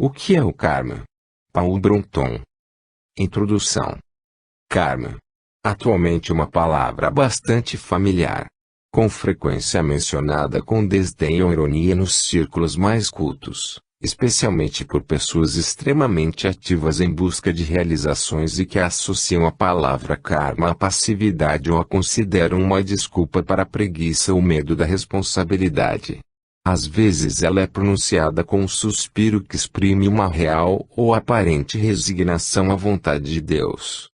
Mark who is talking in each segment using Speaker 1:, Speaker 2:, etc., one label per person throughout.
Speaker 1: O que é o karma? Paul Brunton. Introdução. Karma. Atualmente uma palavra bastante familiar. Com frequência mencionada com desdém ou ironia nos círculos mais cultos, especialmente por pessoas extremamente ativas em busca de realizações e que associam a palavra karma à passividade ou a consideram uma desculpa para a preguiça ou medo da responsabilidade. Às vezes ela é pronunciada com um suspiro que exprime uma real ou aparente resignação à vontade de Deus.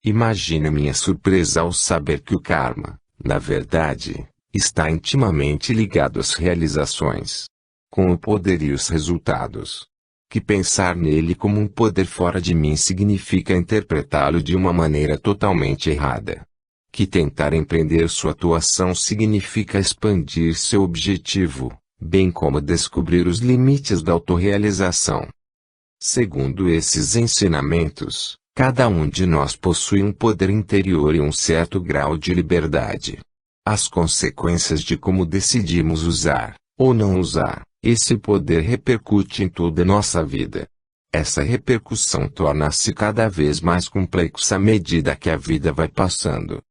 Speaker 1: Imagine minha surpresa ao saber que o karma, na verdade, está intimamente ligado às realizações, com o poder e os resultados. Que pensar nele como um poder fora de mim significa interpretá-lo de uma maneira totalmente errada. Que tentar empreender sua atuação significa expandir seu objetivo, bem como descobrir os limites da autorrealização. Segundo esses ensinamentos, cada um de nós possui um poder interior e um certo grau de liberdade. As consequências de como decidimos usar, ou não usar, esse poder repercute em toda a nossa vida. Essa repercussão torna-se cada vez mais complexa à medida que a vida vai passando.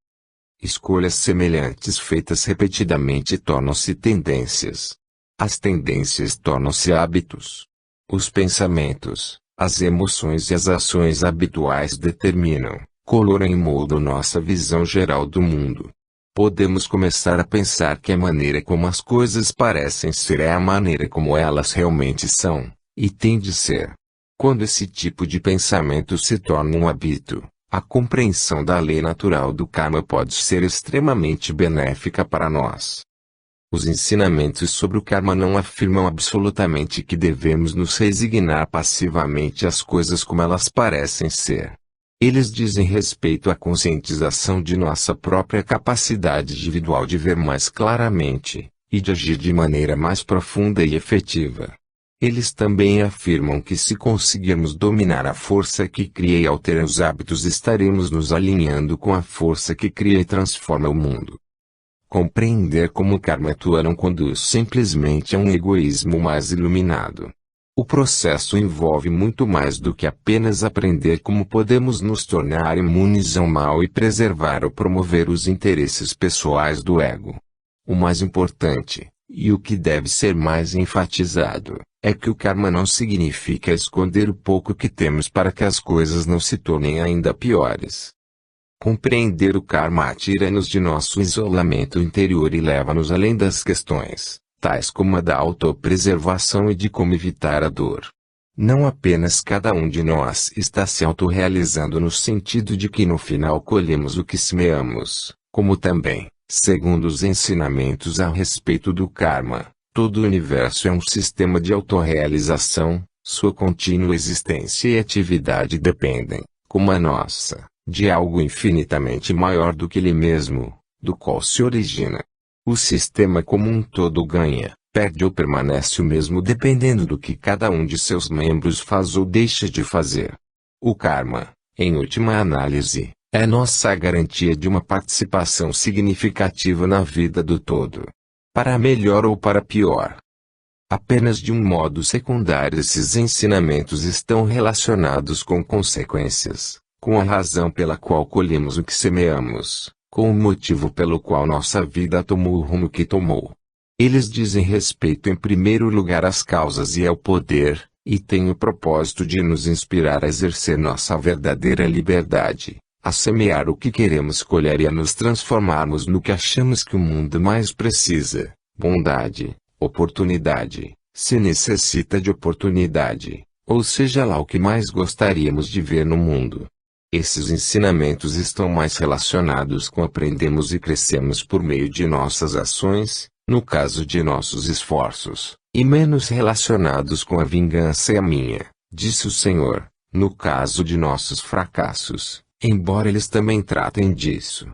Speaker 1: Escolhas semelhantes feitas repetidamente tornam-se tendências. As tendências tornam-se hábitos. Os pensamentos, as emoções e as ações habituais determinam, coloram e moldam nossa visão geral do mundo. Podemos começar a pensar que a maneira como as coisas parecem ser é a maneira como elas realmente são, e tem de ser. Quando esse tipo de pensamento se torna um hábito, a compreensão da lei natural do karma pode ser extremamente benéfica para nós. Os ensinamentos sobre o karma não afirmam absolutamente que devemos nos resignar passivamente às coisas como elas parecem ser. Eles dizem respeito à conscientização de nossa própria capacidade individual de ver mais claramente, e de agir de maneira mais profunda e efetiva. Eles também afirmam que se conseguirmos dominar a força que cria e altera os hábitos estaremos nos alinhando com a força que cria e transforma o mundo. Compreender como o karma atua não conduz simplesmente a um egoísmo mais iluminado. O processo envolve muito mais do que apenas aprender como podemos nos tornar imunes ao mal e preservar ou promover os interesses pessoais do ego. O mais importante, e o que deve ser mais enfatizado, é que o karma não significa esconder o pouco que temos para que as coisas não se tornem ainda piores. Compreender o karma tira-nos de nosso isolamento interior e leva-nos além das questões, tais como a da autopreservação e de como evitar a dor. Não apenas cada um de nós está se autorrealizando no sentido de que no final colhemos o que semeamos, como também, segundo os ensinamentos a respeito do karma, todo o universo é um sistema de autorrealização, sua contínua existência e atividade dependem, como a nossa, de algo infinitamente maior do que ele mesmo, do qual se origina. O sistema como um todo ganha, perde ou permanece o mesmo dependendo do que cada um de seus membros faz ou deixa de fazer. O karma, em última análise, é nossa garantia de uma participação significativa na vida do todo. Para melhor ou para pior. Apenas de um modo secundário esses ensinamentos estão relacionados com consequências, com a razão pela qual colhemos o que semeamos, com o motivo pelo qual nossa vida tomou o rumo que tomou. Eles dizem respeito em primeiro lugar às causas e ao poder, e têm o propósito de nos inspirar a exercer nossa verdadeira liberdade, a semear o que queremos colher e a nos transformarmos no que achamos que o mundo mais precisa: bondade, oportunidade, se necessita de oportunidade, ou seja lá o que mais gostaríamos de ver no mundo. Esses ensinamentos estão mais relacionados com aprendemos e crescemos por meio de nossas ações, no caso de nossos esforços, e menos relacionados com a vingança e a minha, disse o Senhor, no caso de nossos fracassos, embora eles também tratem disso.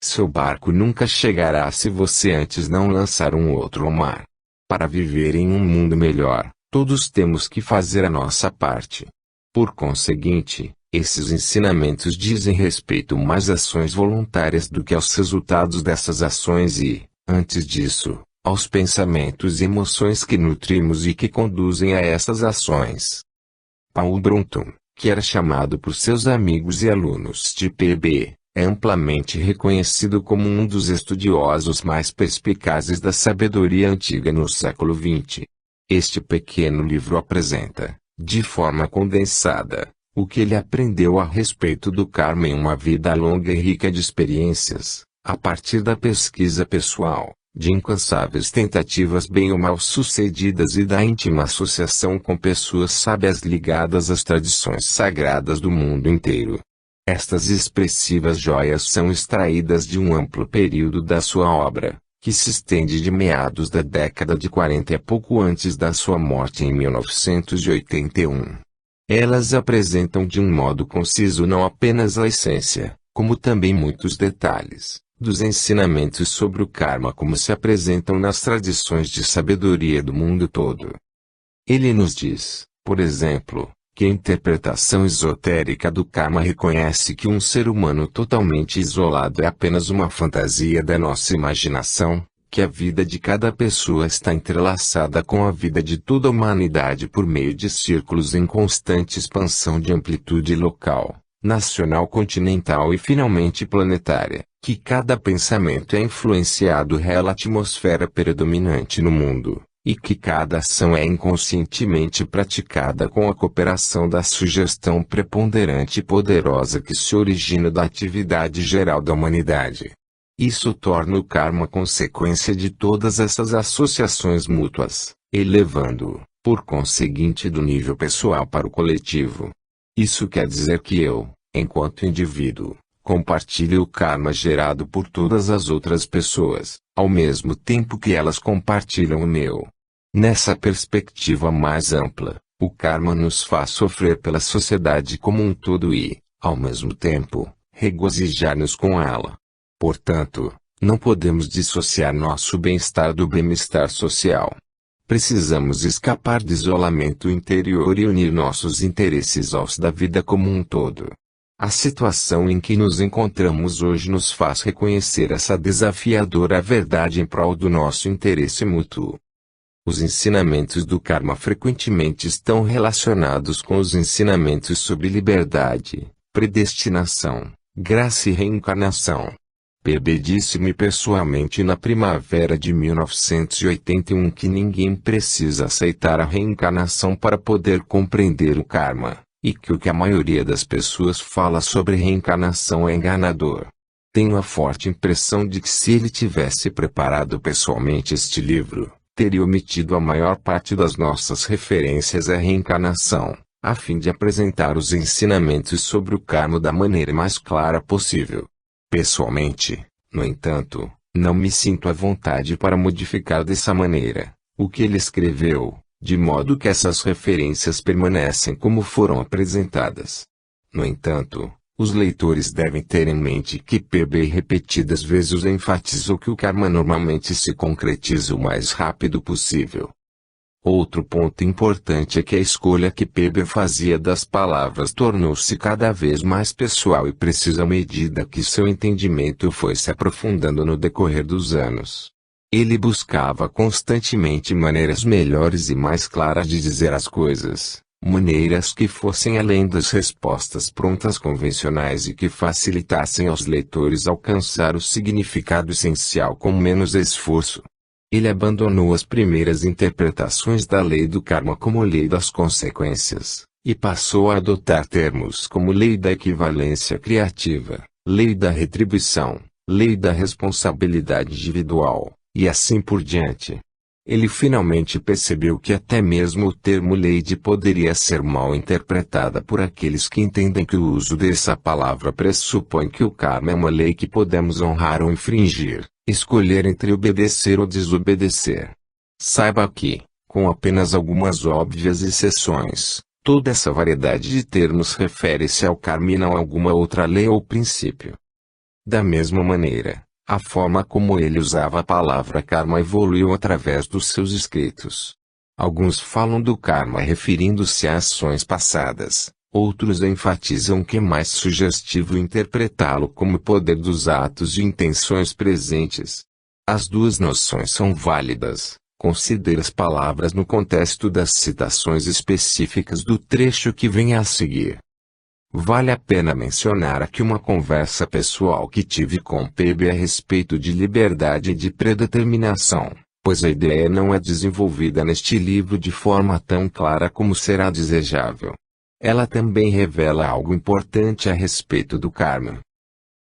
Speaker 1: Seu barco nunca chegará se você antes não lançar um outro ao mar. Para viver em um mundo melhor, todos temos que fazer a nossa parte. Por conseguinte, esses ensinamentos dizem respeito mais às ações voluntárias do que aos resultados dessas ações e, antes disso, aos pensamentos e emoções que nutrimos e que conduzem a essas ações. Paul Brunton, que era chamado por seus amigos e alunos de PB, é amplamente reconhecido como um dos estudiosos mais perspicazes da sabedoria antiga no século XX. Este pequeno livro apresenta, de forma condensada, o que ele aprendeu a respeito do karma em uma vida longa e rica de experiências, a partir da pesquisa pessoal, de incansáveis tentativas bem ou mal sucedidas e da íntima associação com pessoas sábias ligadas às tradições sagradas do mundo inteiro. Estas expressivas joias são extraídas de um amplo período da sua obra, que se estende de meados da década de 40 a pouco antes da sua morte em 1981. Elas apresentam de um modo conciso não apenas a essência, como também muitos detalhes, dos ensinamentos sobre o karma como se apresentam nas tradições de sabedoria do mundo todo. Ele nos diz, por exemplo, que a interpretação esotérica do karma reconhece que um ser humano totalmente isolado é apenas uma fantasia da nossa imaginação, que a vida de cada pessoa está entrelaçada com a vida de toda a humanidade por meio de círculos em constante expansão de amplitude local, nacional, continental e finalmente planetária, que cada pensamento é influenciado pela atmosfera predominante no mundo, e que cada ação é inconscientemente praticada com a cooperação da sugestão preponderante e poderosa que se origina da atividade geral da humanidade. Isso torna o karma consequência de todas essas associações mútuas, elevando-o, por conseguinte, do nível pessoal para o coletivo. Isso quer dizer que eu, enquanto indivíduo, compartilho o karma gerado por todas as outras pessoas, ao mesmo tempo que elas compartilham o meu. Nessa perspectiva mais ampla, o karma nos faz sofrer pela sociedade como um todo e, ao mesmo tempo, regozijar-nos com ela. Portanto, não podemos dissociar nosso bem-estar do bem-estar social. Precisamos escapar do isolamento interior e unir nossos interesses aos da vida como um todo. A situação em que nos encontramos hoje nos faz reconhecer essa desafiadora verdade em prol do nosso interesse mútuo. Os ensinamentos do karma frequentemente estão relacionados com os ensinamentos sobre liberdade, predestinação, graça e reencarnação. PB disse-me pessoalmente na primavera de 1981 que ninguém precisa aceitar a reencarnação para poder compreender o karma, e que o que a maioria das pessoas fala sobre reencarnação é enganador. Tenho a forte impressão de que se ele tivesse preparado pessoalmente este livro, teria omitido a maior parte das nossas referências à reencarnação, a fim de apresentar os ensinamentos sobre o karma da maneira mais clara possível. Pessoalmente, no entanto, não me sinto à vontade para modificar dessa maneira o que ele escreveu, de modo que essas referências permanecem como foram apresentadas. No entanto, os leitores devem ter em mente que PB repetidas vezes enfatizou que o karma normalmente se concretiza o mais rápido possível. Outro ponto importante é que a escolha que PB fazia das palavras tornou-se cada vez mais pessoal e precisa à medida que seu entendimento foi se aprofundando no decorrer dos anos. Ele buscava constantemente maneiras melhores e mais claras de dizer as coisas. Maneiras que fossem além das respostas prontas convencionais e que facilitassem aos leitores alcançar o significado essencial com menos esforço. Ele abandonou as primeiras interpretações da lei do karma como lei das consequências, e passou a adotar termos como lei da equivalência criativa, lei da retribuição, lei da responsabilidade individual, e assim por diante. Ele finalmente percebeu que até mesmo o termo lei poderia ser mal interpretada por aqueles que entendem que o uso dessa palavra pressupõe que o karma é uma lei que podemos honrar ou infringir, escolher entre obedecer ou desobedecer. Saiba que, com apenas algumas óbvias exceções, toda essa variedade de termos refere-se ao karma e não a alguma outra lei ou princípio. Da mesma maneira, a forma como ele usava a palavra karma evoluiu através dos seus escritos. Alguns falam do karma referindo-se a ações passadas, outros enfatizam que é mais sugestivo interpretá-lo como poder dos atos e intenções presentes. As duas noções são válidas. Considere as palavras no contexto das citações específicas do trecho que vem a seguir. Vale a pena mencionar aqui uma conversa pessoal que tive com PB a respeito de liberdade e de predeterminação, pois a ideia não é desenvolvida neste livro de forma tão clara como será desejável. Ela também revela algo importante a respeito do karma.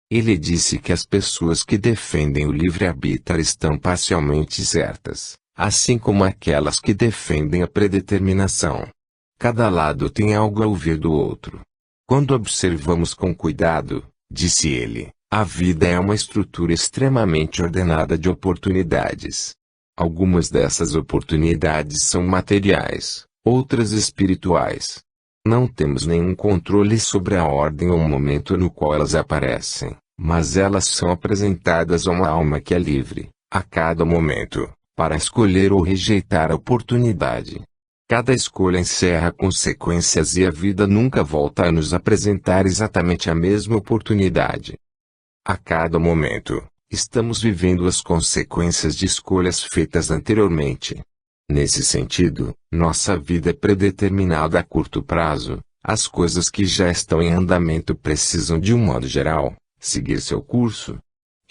Speaker 1: Ele disse que as pessoas que defendem o livre-arbítrio estão parcialmente certas, assim como aquelas que defendem a predeterminação. Cada lado tem algo a ouvir do outro. Quando observamos com cuidado, disse ele, a vida é uma estrutura extremamente ordenada de oportunidades. Algumas dessas oportunidades são materiais, outras espirituais. Não temos nenhum controle sobre a ordem ou o momento no qual elas aparecem, mas elas são apresentadas a uma alma que é livre, a cada momento, para escolher ou rejeitar a oportunidade. Cada escolha encerra consequências e a vida nunca volta a nos apresentar exatamente a mesma oportunidade. A cada momento, estamos vivendo as consequências de escolhas feitas anteriormente. Nesse sentido, nossa vida é predeterminada a curto prazo. As coisas que já estão em andamento precisam, de um modo geral, seguir seu curso.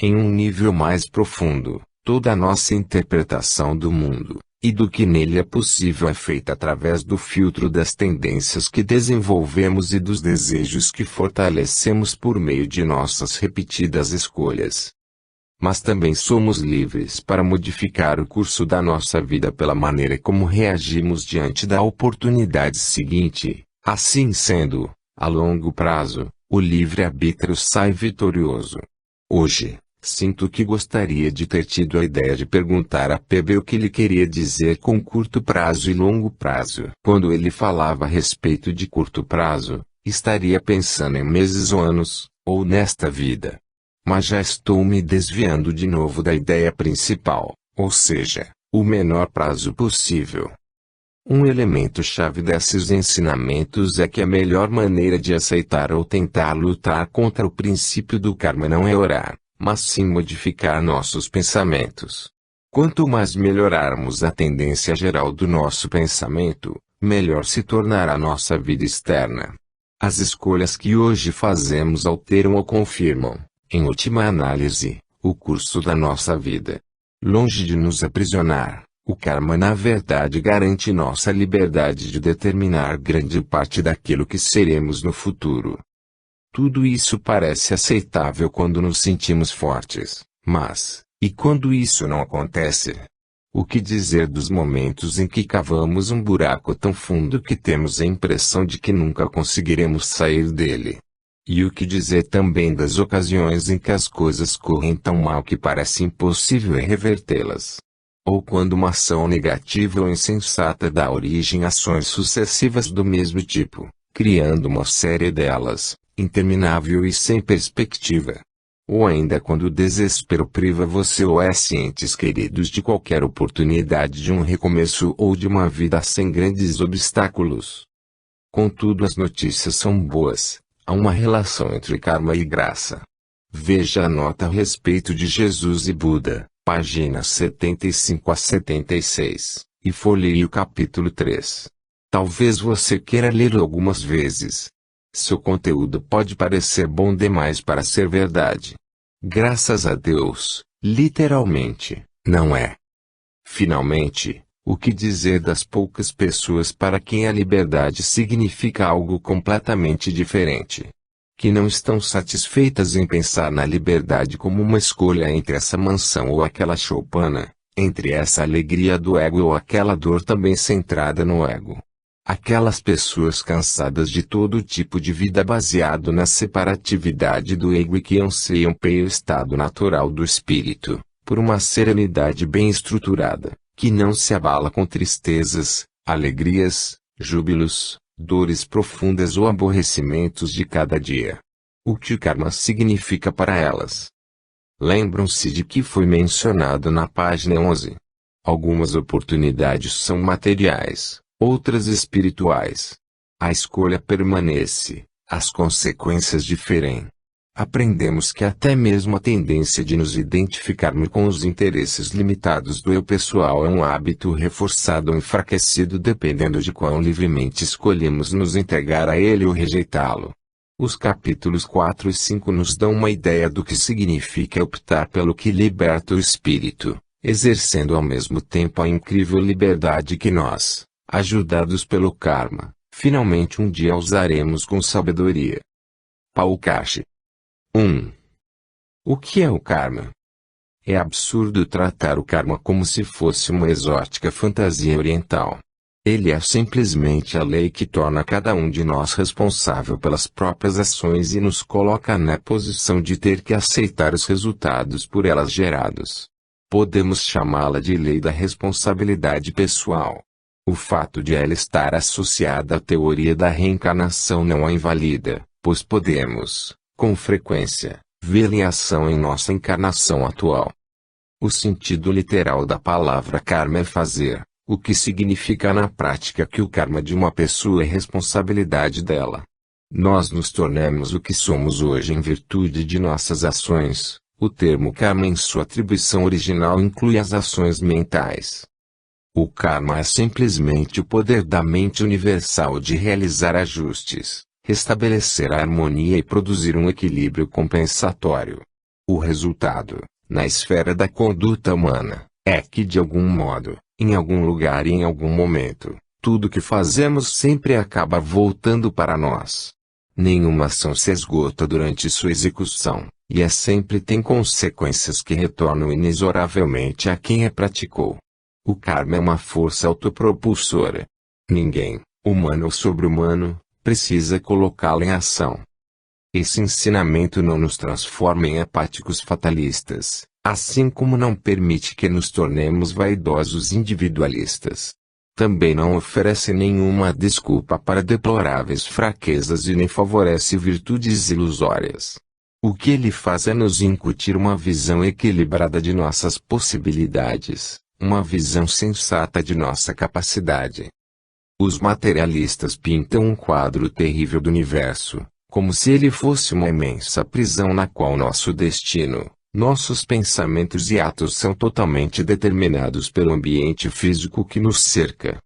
Speaker 1: Em um nível mais profundo, toda a nossa interpretação do mundo e do que nele é possível é feita através do filtro das tendências que desenvolvemos e dos desejos que fortalecemos por meio de nossas repetidas escolhas. Mas também somos livres para modificar o curso da nossa vida pela maneira como reagimos diante da oportunidade seguinte. Assim sendo, a longo prazo, o livre-arbítrio sai vitorioso. Hoje, sinto que gostaria de ter tido a ideia de perguntar a PB o que ele queria dizer com curto prazo e longo prazo. Quando ele falava a respeito de curto prazo, estaria pensando em meses ou anos, ou nesta vida. Mas já estou me desviando de novo da ideia principal, ou seja, o menor prazo possível. Um elemento-chave desses ensinamentos é que a melhor maneira de aceitar ou tentar lutar contra o princípio do karma não é orar, mas sim modificar nossos pensamentos. Quanto mais melhorarmos a tendência geral do nosso pensamento, melhor se tornará nossa vida externa. As escolhas que hoje fazemos alteram ou confirmam, em última análise, o curso da nossa vida. Longe de nos aprisionar, o karma na verdade garante nossa liberdade de determinar grande parte daquilo que seremos no futuro. Tudo isso parece aceitável quando nos sentimos fortes, mas, e quando isso não acontece? O que dizer dos momentos em que cavamos um buraco tão fundo que temos a impressão de que nunca conseguiremos sair dele? E o que dizer também das ocasiões em que as coisas correm tão mal que parece impossível revertê-las? Ou quando uma ação negativa ou insensata dá origem a ações sucessivas do mesmo tipo, criando uma série delas, interminável e sem perspectiva. Ou ainda quando o desespero priva você ou entes queridos de qualquer oportunidade de um recomeço ou de uma vida sem grandes obstáculos. Contudo, as notícias são boas. Há uma relação entre karma e graça. Veja a nota a respeito de Jesus e Buda, páginas 75 a 76, e folheie o capítulo 3. Talvez você queira lê-lo algumas vezes. Seu conteúdo pode parecer bom demais para ser verdade. Graças a Deus, literalmente, não é. Finalmente, o que dizer das poucas pessoas para quem a liberdade significa algo completamente diferente? Que não estão satisfeitas em pensar na liberdade como uma escolha entre essa mansão ou aquela choupana, entre essa alegria do ego ou aquela dor também centrada no ego. Aquelas pessoas cansadas de todo tipo de vida baseado na separatividade do ego e que anseiam pelo estado natural do espírito, por uma serenidade bem estruturada, que não se abala com tristezas, alegrias, júbilos, dores profundas ou aborrecimentos de cada dia. O que o karma significa para elas? Lembram-se de que foi mencionado na página 11. Algumas oportunidades são materiais, outras espirituais. A escolha permanece, as consequências diferem. aprendemos que até mesmo a tendência de nos identificarmos com os interesses limitados do eu pessoal é um hábito reforçado ou enfraquecido dependendo de quão livremente escolhemos nos entregar a ele ou rejeitá-lo. Os capítulos 4 e 5 nos dão uma ideia do que significa optar pelo que liberta o espírito, exercendo ao mesmo tempo a incrível liberdade que nós, ajudados pelo karma, finalmente um dia usaremos com sabedoria. Paul Kashi. 1. O que é o karma? É absurdo tratar o karma como se fosse uma exótica fantasia oriental. Ele é simplesmente a lei que torna cada um de nós responsável pelas próprias ações e nos coloca na posição de ter que aceitar os resultados por elas gerados. Podemos chamá-la de lei da responsabilidade pessoal. O fato de ela estar associada à teoria da reencarnação não a invalida, pois podemos, com frequência, vê-la em ação em nossa encarnação atual. O sentido literal da palavra karma é fazer, o que significa na prática que o karma de uma pessoa é responsabilidade dela. Nós nos tornamos o que somos hoje em virtude de nossas ações. O termo karma em sua atribuição original inclui as ações mentais. O karma é simplesmente o poder da mente universal de realizar ajustes, restabelecer a harmonia e produzir um equilíbrio compensatório. O resultado, na esfera da conduta humana, é que de algum modo, em algum lugar e em algum momento, tudo que fazemos sempre acaba voltando para nós. Nenhuma ação se esgota durante sua execução, e sempre tem consequências que retornam inexoravelmente a quem a praticou. O karma é uma força autopropulsora. Ninguém, humano ou sobre-humano, precisa colocá-la em ação. Esse ensinamento não nos transforma em apáticos fatalistas, assim como não permite que nos tornemos vaidosos individualistas. Também não oferece nenhuma desculpa para deploráveis fraquezas e nem favorece virtudes ilusórias. O que ele faz é nos incutir uma visão equilibrada de nossas possibilidades, uma visão sensata de nossa capacidade. Os materialistas pintam um quadro terrível do universo, como se ele fosse uma imensa prisão na qual nosso destino, nossos pensamentos e atos são totalmente determinados pelo ambiente físico que nos cerca.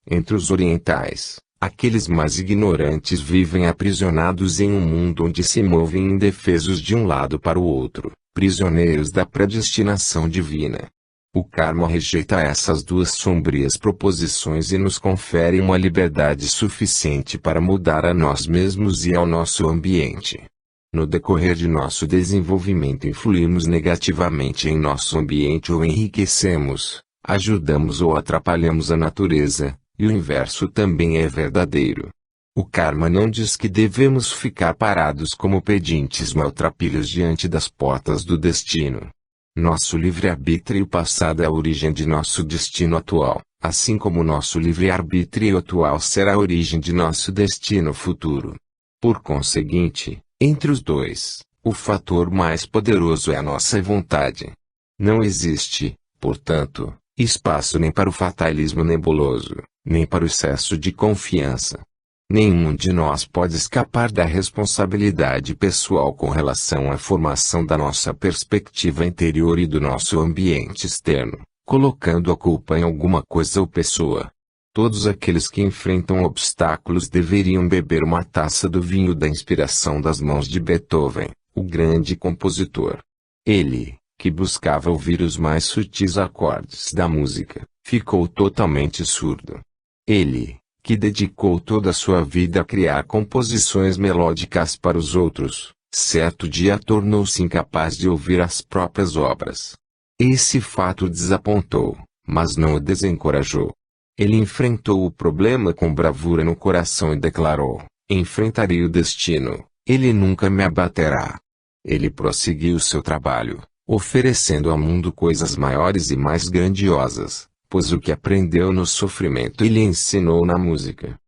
Speaker 1: Entre os orientais, aqueles mais ignorantes vivem aprisionados em um mundo onde se movem indefesos de um lado para o outro, prisioneiros da predestinação divina. O karma rejeita essas duas sombrias proposições e nos confere uma liberdade suficiente para mudar a nós mesmos e ao nosso ambiente. No decorrer de nosso desenvolvimento influímos negativamente em nosso ambiente ou enriquecemos, ajudamos ou atrapalhamos a natureza, e o inverso também é verdadeiro. O karma não diz que devemos ficar parados como pedintes maltrapilhos diante das portas do destino. Nosso livre-arbítrio passado é a origem de nosso destino atual, assim como nosso livre-arbítrio atual será a origem de nosso destino futuro. Por conseguinte, entre os dois, o fator mais poderoso é a nossa vontade. Não existe, portanto, espaço nem para o fatalismo nebuloso, nem para o excesso de confiança. Nenhum de nós pode escapar da responsabilidade pessoal com relação à formação da nossa perspectiva interior e do nosso ambiente externo, colocando a culpa em alguma coisa ou pessoa. Todos aqueles que enfrentam obstáculos deveriam beber uma taça do vinho da inspiração das mãos de Beethoven, o grande compositor. Ele, que buscava ouvir os mais sutis acordes da música, ficou totalmente surdo. Ele, que dedicou toda a sua vida a criar composições melódicas para os outros, certo dia tornou-se incapaz de ouvir as próprias obras. Esse fato o desapontou, mas não o desencorajou. Ele enfrentou o problema com bravura no coração e declarou: enfrentarei o destino, ele nunca me abaterá. Ele prosseguiu seu trabalho, oferecendo ao mundo coisas maiores e mais grandiosas, pois o que aprendeu no sofrimento ele ensinou na música.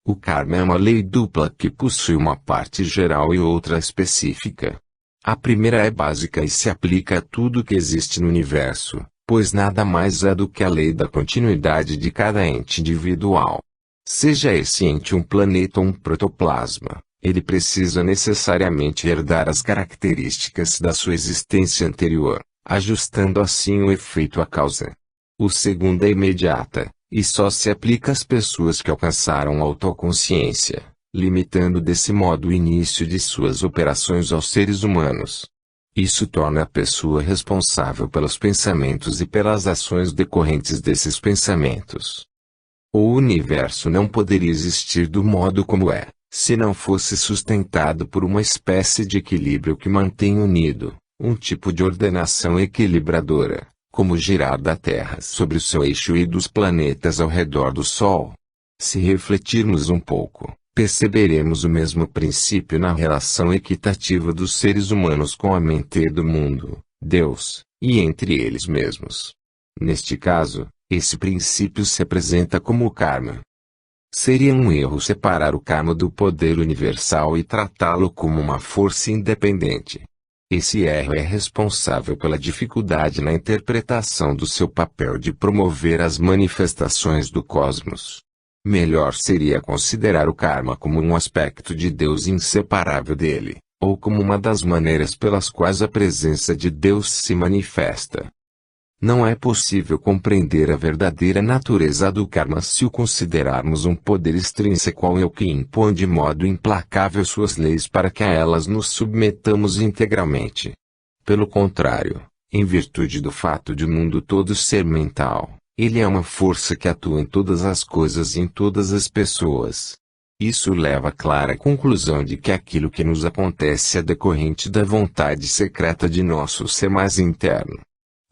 Speaker 1: O karma é uma lei dupla que possui uma parte geral e outra específica. A primeira é básica e se aplica a tudo que existe no universo, pois nada mais é do que a lei da continuidade de cada ente individual. Seja esse ente um planeta ou um protoplasma, Ele precisa necessariamente herdar as características da sua existência anterior, ajustando assim o efeito à causa. O segundo é imediata, e só se aplica às pessoas que alcançaram autoconsciência, limitando desse modo o início de suas operações aos seres humanos. Isso torna a pessoa responsável pelos pensamentos e pelas ações decorrentes desses pensamentos. O universo não poderia existir do modo como é, se não fosse sustentado por uma espécie de equilíbrio que mantém unido, um tipo de ordenação equilibradora, como o girar da Terra sobre o seu eixo e dos planetas ao redor do Sol. Se refletirmos um pouco, perceberemos o mesmo princípio na relação equitativa dos seres humanos com a mente do mundo, Deus, e entre eles mesmos. Neste caso, esse princípio se apresenta como o karma. Seria um erro separar o karma do poder universal e tratá-lo como uma força independente. Esse erro é responsável pela dificuldade na interpretação do seu papel de promover as manifestações do cosmos. Melhor seria considerar o karma como um aspecto de Deus inseparável dele, ou como uma das maneiras pelas quais a presença de Deus se manifesta. Não é possível compreender a verdadeira natureza do karma se o considerarmos um poder extrínseco ao eu que impõe de modo implacável suas leis para que a elas nos submetamos integralmente. Pelo contrário, em virtude do fato de o mundo todo ser mental, ele é uma força que atua em todas as coisas e em todas as pessoas. Isso leva à clara conclusão de que aquilo que nos acontece é decorrente da vontade secreta de nosso ser mais interno.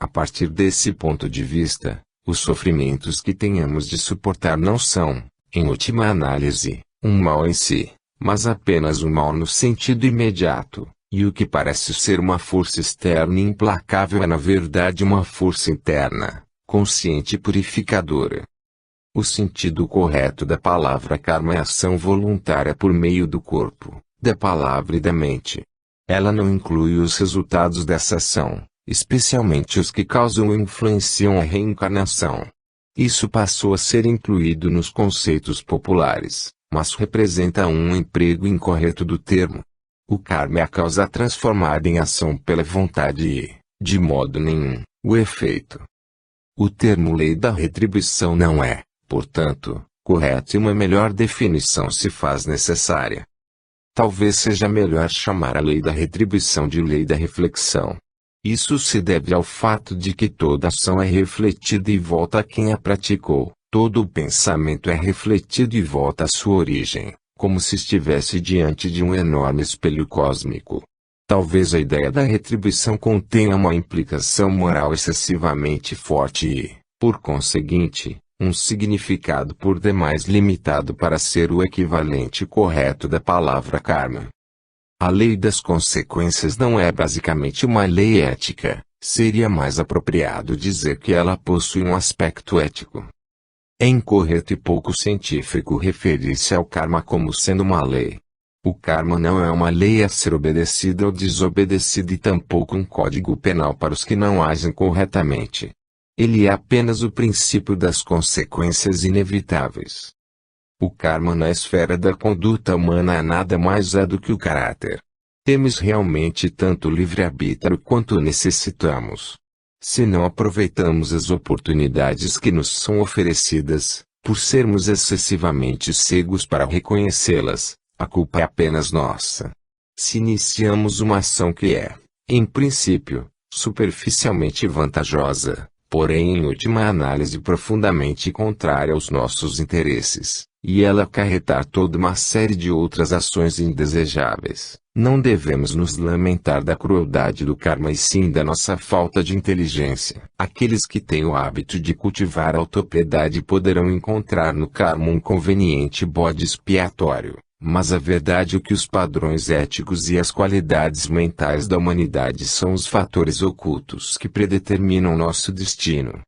Speaker 1: A partir desse ponto de vista, os sofrimentos que tenhamos de suportar não são, em última análise, um mal em si, mas apenas um mal no sentido imediato, e o que parece ser uma força externa e implacável é na verdade uma força interna, consciente e purificadora. O sentido correto da palavra karma é ação voluntária por meio do corpo, da palavra e da mente. Ela não inclui os resultados dessa ação, especialmente os que causam ou influenciam a reencarnação. Isso passou a ser incluído nos conceitos populares, mas representa um emprego incorreto do termo. O karma é a causa transformada em ação pela vontade e, de modo nenhum, o efeito. O termo lei da retribuição não é, portanto, correto e uma melhor definição se faz necessária. Talvez seja melhor chamar a lei da retribuição de lei da reflexão. Isso se deve ao fato de que toda ação é refletida e volta a quem a praticou, todo o pensamento é refletido e volta à sua origem, como se estivesse diante de um enorme espelho cósmico. Talvez a ideia da retribuição contenha uma implicação moral excessivamente forte e, por conseguinte, um significado por demais limitado para ser o equivalente correto da palavra karma. A lei das consequências não é basicamente uma lei ética, seria mais apropriado dizer que ela possui um aspecto ético. É incorreto e pouco científico referir-se ao karma como sendo uma lei. O karma não é uma lei a ser obedecida ou desobedecida e tampouco um código penal para os que não agem corretamente. Ele é apenas o princípio das consequências inevitáveis. O karma na esfera da conduta humana nada mais é do que o caráter. Temos realmente tanto livre-arbítrio quanto necessitamos. Se não aproveitamos as oportunidades que nos são oferecidas, por sermos excessivamente cegos para reconhecê-las, a culpa é apenas nossa. Se iniciamos uma ação que é, em princípio, superficialmente vantajosa, porém em última análise profundamente contrária aos nossos interesses, e ela acarretar toda uma série de outras ações indesejáveis, não devemos nos lamentar da crueldade do karma e sim da nossa falta de inteligência. Aqueles que têm o hábito de cultivar a autopiedade poderão encontrar no karma um conveniente bode expiatório, mas a verdade é que os padrões éticos e as qualidades mentais da humanidade são os fatores ocultos que predeterminam nosso destino.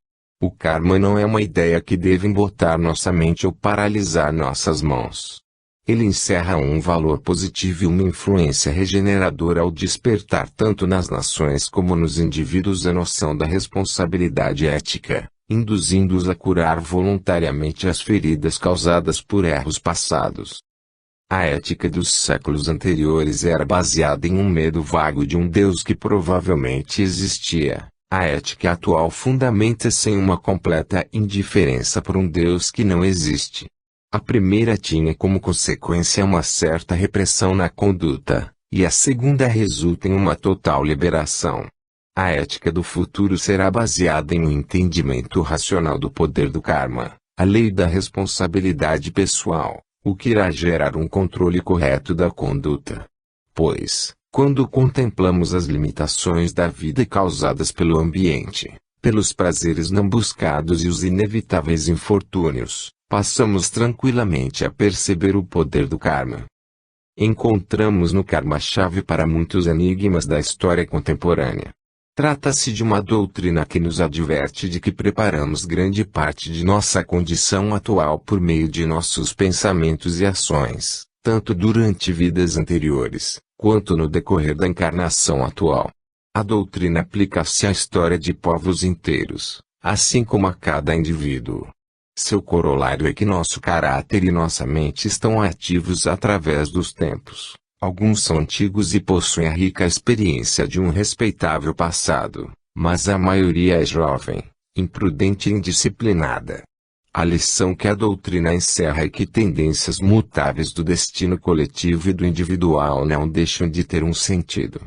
Speaker 1: O karma não é uma ideia que deve embotar nossa mente ou paralisar nossas mãos. Ele encerra um valor positivo e uma influência regeneradora ao despertar tanto nas nações como nos indivíduos a noção da responsabilidade ética, induzindo-os a curar voluntariamente as feridas causadas por erros passados. A ética dos séculos anteriores era baseada em um medo vago de um Deus que provavelmente existia. A ética atual fundamenta-se em uma completa indiferença por um Deus que não existe. A primeira tinha como consequência uma certa repressão na conduta, e a segunda resulta em uma total liberação. A ética do futuro será baseada em um entendimento racional do poder do karma, a lei da responsabilidade pessoal, o que irá gerar um controle correto da conduta. Pois, quando contemplamos as limitações da vida causadas pelo ambiente, pelos prazeres não buscados e os inevitáveis infortúnios, passamos tranquilamente a perceber o poder do karma. Encontramos no karma a chave para muitos enigmas da história contemporânea. Trata-se de uma doutrina que nos adverte de que preparamos grande parte de nossa condição atual por meio de nossos pensamentos e ações, tanto durante vidas anteriores, quanto no decorrer da encarnação atual. A doutrina aplica-se à história de povos inteiros, assim como a cada indivíduo. Seu corolário é que nosso caráter e nossa mente estão ativos através dos tempos. Alguns são antigos e possuem a rica experiência de um respeitável passado, mas a maioria é jovem, imprudente e indisciplinada. A lição que a doutrina encerra é que tendências mutáveis do destino coletivo e do individual não deixam de ter um sentido.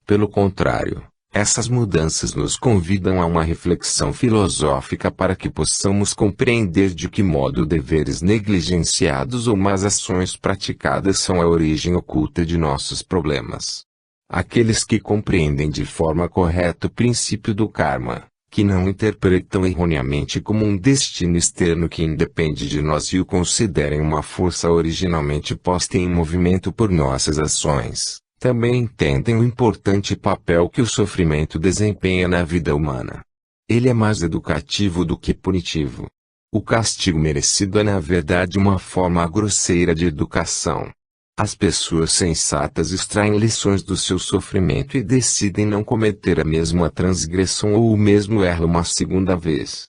Speaker 1: Pelo contrário, essas mudanças nos convidam a uma reflexão filosófica para que possamos compreender de que modo deveres negligenciados ou más ações praticadas são a origem oculta de nossos problemas. Aqueles que compreendem de forma correta o princípio do karma, que não interpretam erroneamente como um destino externo que independe de nós e o considerem uma força originalmente posta em movimento por nossas ações, também entendem o importante papel que o sofrimento desempenha na vida humana. Ele é mais educativo do que punitivo. O castigo merecido é na verdade uma forma grosseira de educação. As pessoas sensatas extraem lições do seu sofrimento e decidem não cometer a mesma transgressão ou o mesmo erro uma segunda vez.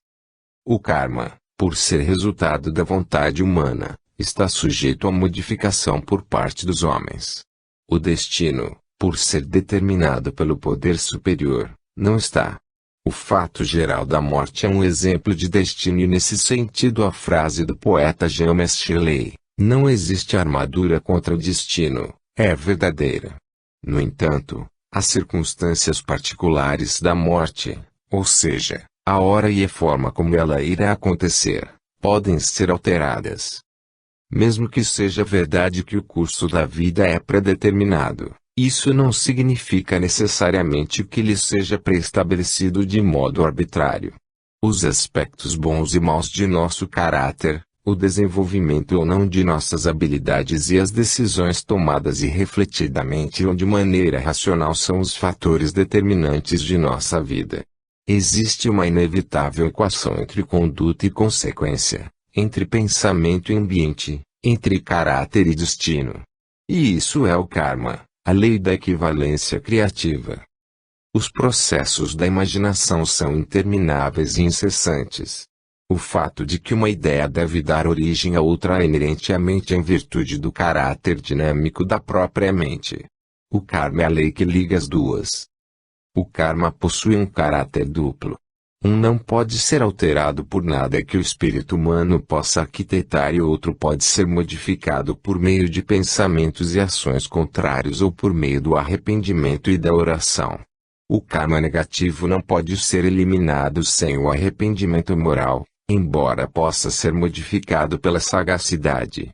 Speaker 1: O karma, por ser resultado da vontade humana, está sujeito a modificação por parte dos homens. O destino, por ser determinado pelo poder superior, não está. O fato geral da morte é um exemplo de destino e nesse sentido a frase do poeta James Shelley, "Não existe armadura contra o destino", é verdadeira. No entanto, as circunstâncias particulares da morte, ou seja, a hora e a forma como ela irá acontecer, podem ser alteradas. Mesmo que seja verdade que o curso da vida é predeterminado, isso não significa necessariamente que ele seja pré-estabelecido de modo arbitrário. Os aspectos bons e maus de nosso caráter, o desenvolvimento ou não de nossas habilidades e as decisões tomadas irrefletidamente ou de maneira racional são os fatores determinantes de nossa vida. Existe uma inevitável equação entre conduta e consequência, entre pensamento e ambiente, entre caráter e destino. E isso é o karma, a lei da equivalência criativa. Os processos da imaginação são intermináveis e incessantes. O fato de que uma ideia deve dar origem a outra é inerente à mente em virtude do caráter dinâmico da própria mente. O karma é a lei que liga as duas. O karma possui um caráter duplo. Um não pode ser alterado por nada que o espírito humano possa arquitetar e o outro pode ser modificado por meio de pensamentos e ações contrários ou por meio do arrependimento e da oração. O karma negativo não pode ser eliminado sem o arrependimento moral, embora possa ser modificado pela sagacidade.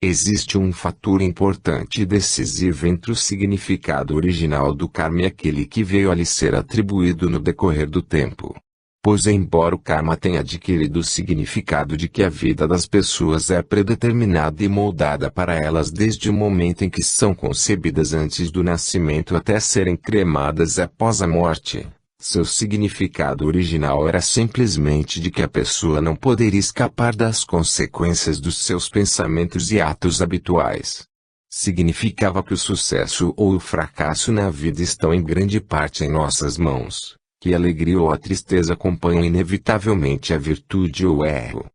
Speaker 1: Existe um fator importante e decisivo entre o significado original do karma e aquele que veio a lhe ser atribuído no decorrer do tempo. Pois embora o karma tenha adquirido o significado de que a vida das pessoas é predeterminada e moldada para elas desde o momento em que são concebidas antes do nascimento até serem cremadas após a morte, seu significado original era simplesmente de que a pessoa não poderia escapar das consequências dos seus pensamentos e atos habituais. Significava que o sucesso ou o fracasso na vida estão em grande parte em nossas mãos. Que a alegria ou a tristeza acompanham inevitavelmente a virtude ou o erro.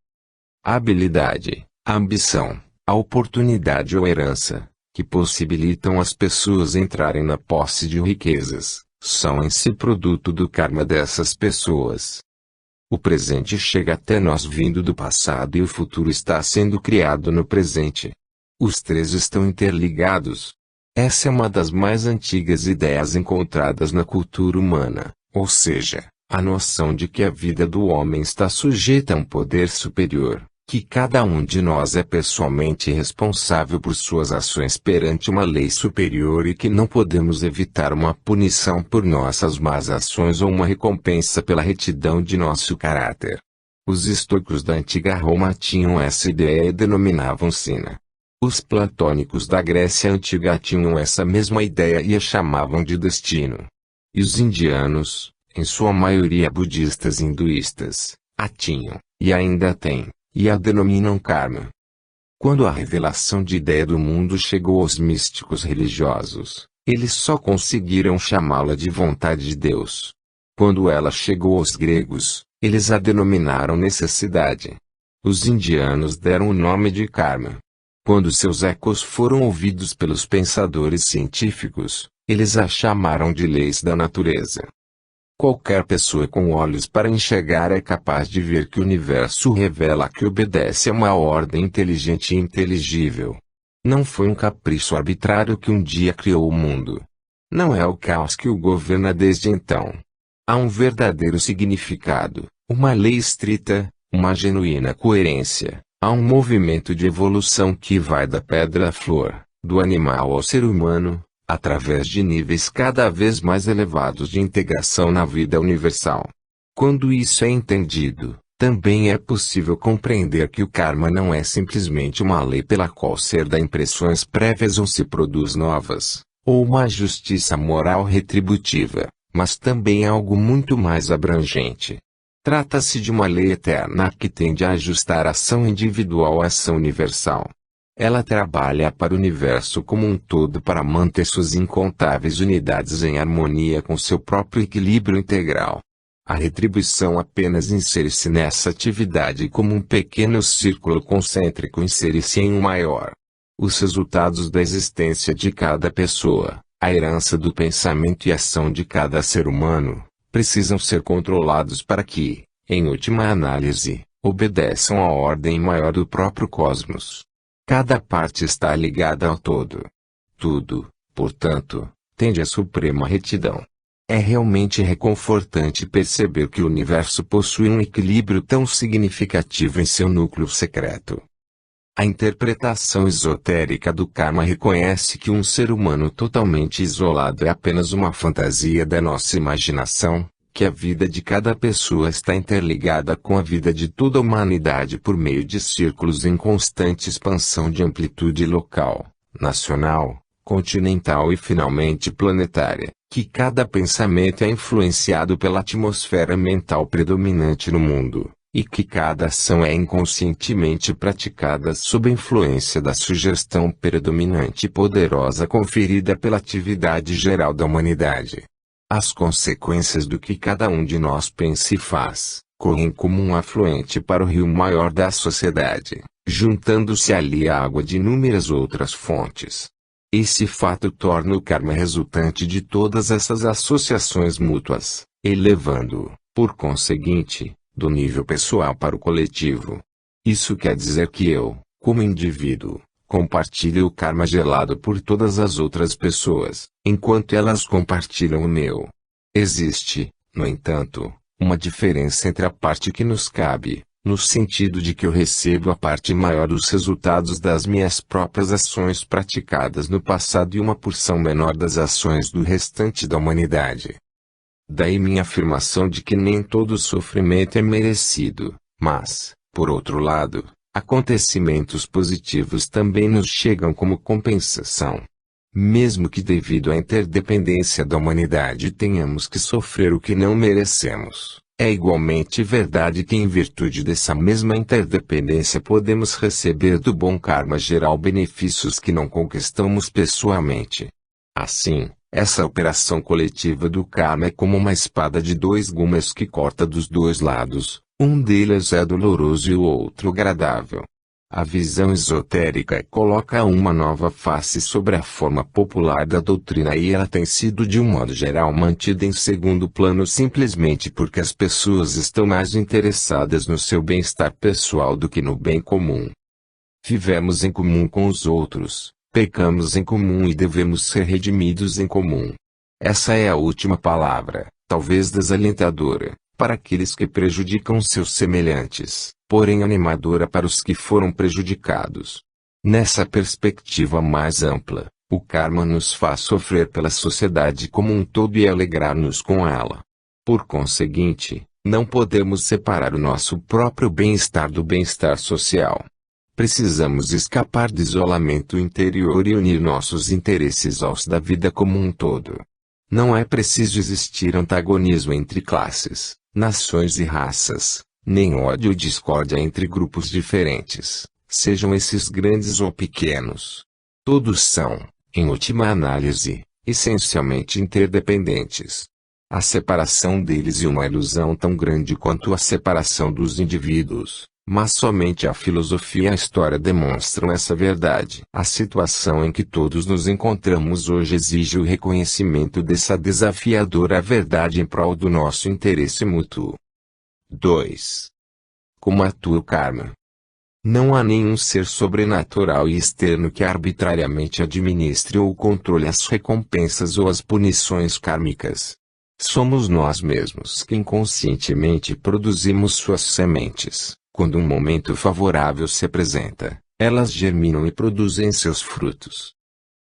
Speaker 1: A habilidade, a ambição, a oportunidade ou herança, que possibilitam as pessoas entrarem na posse de riquezas, são em si produto do karma dessas pessoas. O presente chega até nós vindo do passado e o futuro está sendo criado no presente. Os três estão interligados. Essa é uma das mais antigas ideias encontradas na cultura humana, ou seja, a noção de que a vida do homem está sujeita a um poder superior, que cada um de nós é pessoalmente responsável por suas ações perante uma lei superior e que não podemos evitar uma punição por nossas más ações ou uma recompensa pela retidão de nosso caráter. Os estoicos da antiga Roma tinham essa ideia e denominavam sina. Os platônicos da Grécia antiga tinham essa mesma ideia e a chamavam de destino. E os indianos, em sua maioria budistas e hinduístas, a tinham, e ainda têm, e a denominam karma. Quando a revelação de ideia do mundo chegou aos místicos religiosos, eles só conseguiram chamá-la de vontade de Deus. Quando ela chegou aos gregos, eles a denominaram necessidade. Os indianos deram o nome de karma. Quando seus ecos foram ouvidos pelos pensadores científicos, eles a chamaram de leis da natureza. Qualquer pessoa com olhos para enxergar é capaz de ver que o universo revela que obedece a uma ordem inteligente e inteligível. Não foi um capricho arbitrário que um dia criou o mundo. Não é o caos que o governa desde então. Há um verdadeiro significado, uma lei estrita, uma genuína coerência. Há um movimento de evolução que vai da pedra à flor, do animal ao ser humano, através de níveis cada vez mais elevados de integração na vida universal. Quando isso é entendido, também é possível compreender que o karma não é simplesmente uma lei pela qual ser dá impressões prévias ou se produz novas, ou uma justiça moral retributiva, mas também é algo muito mais abrangente. Trata-se de uma lei eterna que tende a ajustar a ação individual à ação universal. Ela trabalha para o universo como um todo para manter suas incontáveis unidades em harmonia com seu próprio equilíbrio integral. A retribuição apenas insere-se nessa atividade como um pequeno círculo concêntrico insere-se em um maior. Os resultados da existência de cada pessoa, a herança do pensamento e ação de cada ser humano, precisam ser controlados para que, em última análise, obedeçam à ordem maior do próprio cosmos. Cada parte está ligada ao todo. Tudo, portanto, tende à suprema retidão. É realmente reconfortante perceber que o universo possui um equilíbrio tão significativo em seu núcleo secreto. A interpretação esotérica do karma reconhece que um ser humano totalmente isolado é apenas uma fantasia da nossa imaginação, que a vida de cada pessoa está interligada com a vida de toda a humanidade por meio de círculos em constante expansão de amplitude local, nacional, continental e finalmente planetária, que cada pensamento é influenciado pela atmosfera mental predominante no mundo, e que cada ação é inconscientemente praticada sob a influência da sugestão predominante e poderosa conferida pela atividade geral da humanidade. As consequências do que cada um de nós pensa e faz, correm como um afluente para o rio maior da sociedade, juntando-se ali a água de inúmeras outras fontes. Esse fato torna o karma resultante de todas essas associações mútuas, elevando-o, por conseguinte, do nível pessoal para o coletivo. Isso quer dizer que eu, como indivíduo, compartilho o karma gerado por todas as outras pessoas, enquanto elas compartilham o meu. Existe, no entanto, uma diferença entre a parte que nos cabe, no sentido de que eu recebo a parte maior dos resultados das minhas próprias ações praticadas no passado e uma porção menor das ações do restante da humanidade. Daí minha afirmação de que nem todo sofrimento é merecido, mas, por outro lado, acontecimentos positivos também nos chegam como compensação. Mesmo que devido à interdependência da humanidade tenhamos que sofrer o que não merecemos, é igualmente verdade que em virtude dessa mesma interdependência podemos receber do bom karma geral benefícios que não conquistamos pessoalmente. Assim, essa operação coletiva do karma é como uma espada de dois gumes que corta dos dois lados. Um deles é doloroso e o outro agradável. A visão esotérica coloca uma nova face sobre a forma popular da doutrina e ela tem sido de um modo geral mantida em segundo plano simplesmente porque as pessoas estão mais interessadas no seu bem-estar pessoal do que no bem comum. Vivemos em comum com os outros, pecamos em comum e devemos ser redimidos em comum. Essa é a última palavra, talvez desalentadora, para aqueles que prejudicam seus semelhantes, porém animadora para os que foram prejudicados. Nessa perspectiva mais ampla, o karma nos faz sofrer pela sociedade como um todo e alegrar-nos com ela. Por conseguinte, não podemos separar o nosso próprio bem-estar do bem-estar social. Precisamos escapar do isolamento interior e unir nossos interesses aos da vida como um todo. Não é preciso existir antagonismo entre classes, nações e raças, nem ódio ou discórdia entre grupos diferentes, sejam esses grandes ou pequenos. Todos são, em última análise, essencialmente interdependentes. A separação deles é uma ilusão tão grande quanto a separação dos indivíduos, mas somente a filosofia e a história demonstram essa verdade. A situação em que todos nos encontramos hoje exige o reconhecimento dessa desafiadora verdade em prol do nosso interesse mútuo. 2. Como atua o karma? Não há nenhum ser sobrenatural e externo que arbitrariamente administre ou controle as recompensas ou as punições kármicas. Somos nós mesmos que inconscientemente produzimos suas sementes. Quando um momento favorável se apresenta, elas germinam e produzem seus frutos.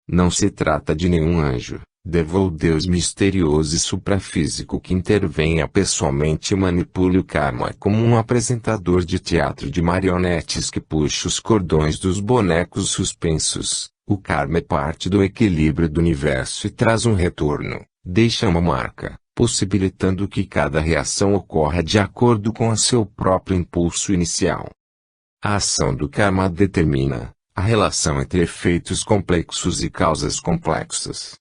Speaker 1: Não se trata de nenhum anjo, devo ou Deus misterioso e suprafísico que intervenha pessoalmente e manipule o karma como um apresentador de teatro de marionetes que puxa os cordões dos bonecos suspensos. O karma é parte do equilíbrio do universo e traz um retorno, deixa uma marca, possibilitando que cada reação ocorra de acordo com o seu próprio impulso inicial. A ação do karma determina a relação entre efeitos complexos e causas complexas.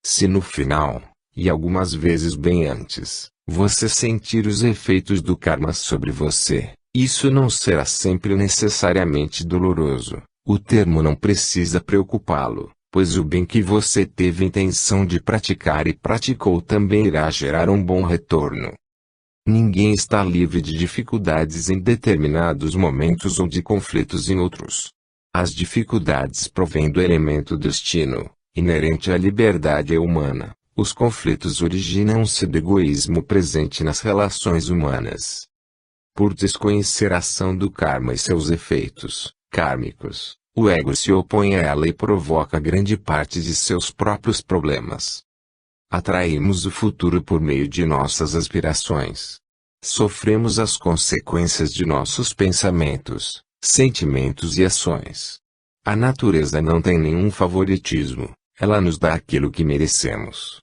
Speaker 1: Se no final, e algumas vezes bem antes, você sentir os efeitos do karma sobre você, isso não será sempre necessariamente doloroso. O termo não precisa preocupá-lo, pois o bem que você teve intenção de praticar e praticou também irá gerar um bom retorno. Ninguém está livre de dificuldades em determinados momentos ou de conflitos em outros. As dificuldades provêm do elemento destino, inerente à liberdade humana. Os conflitos originam-se do egoísmo presente nas relações humanas. Por desconhecer a ação do karma e seus efeitos kármicos, o ego se opõe a ela e provoca grande parte de seus próprios problemas. Atraímos o futuro por meio de nossas aspirações. Sofremos as consequências de nossos pensamentos, sentimentos e ações. A natureza não tem nenhum favoritismo, ela nos dá aquilo que merecemos.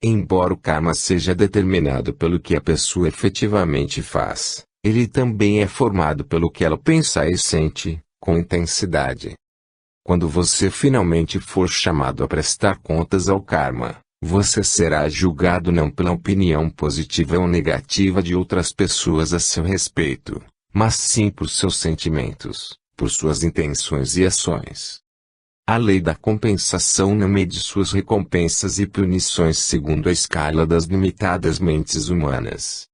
Speaker 1: Embora o karma seja determinado pelo que a pessoa efetivamente faz, ele também é formado pelo que ela pensa e sente, com intensidade. Quando você finalmente for chamado a prestar contas ao karma, você será julgado não pela opinião positiva ou negativa de outras pessoas a seu respeito, mas sim por seus sentimentos, por suas intenções e ações. A lei da compensação não mede suas recompensas e punições segundo a escala das limitadas mentes humanas.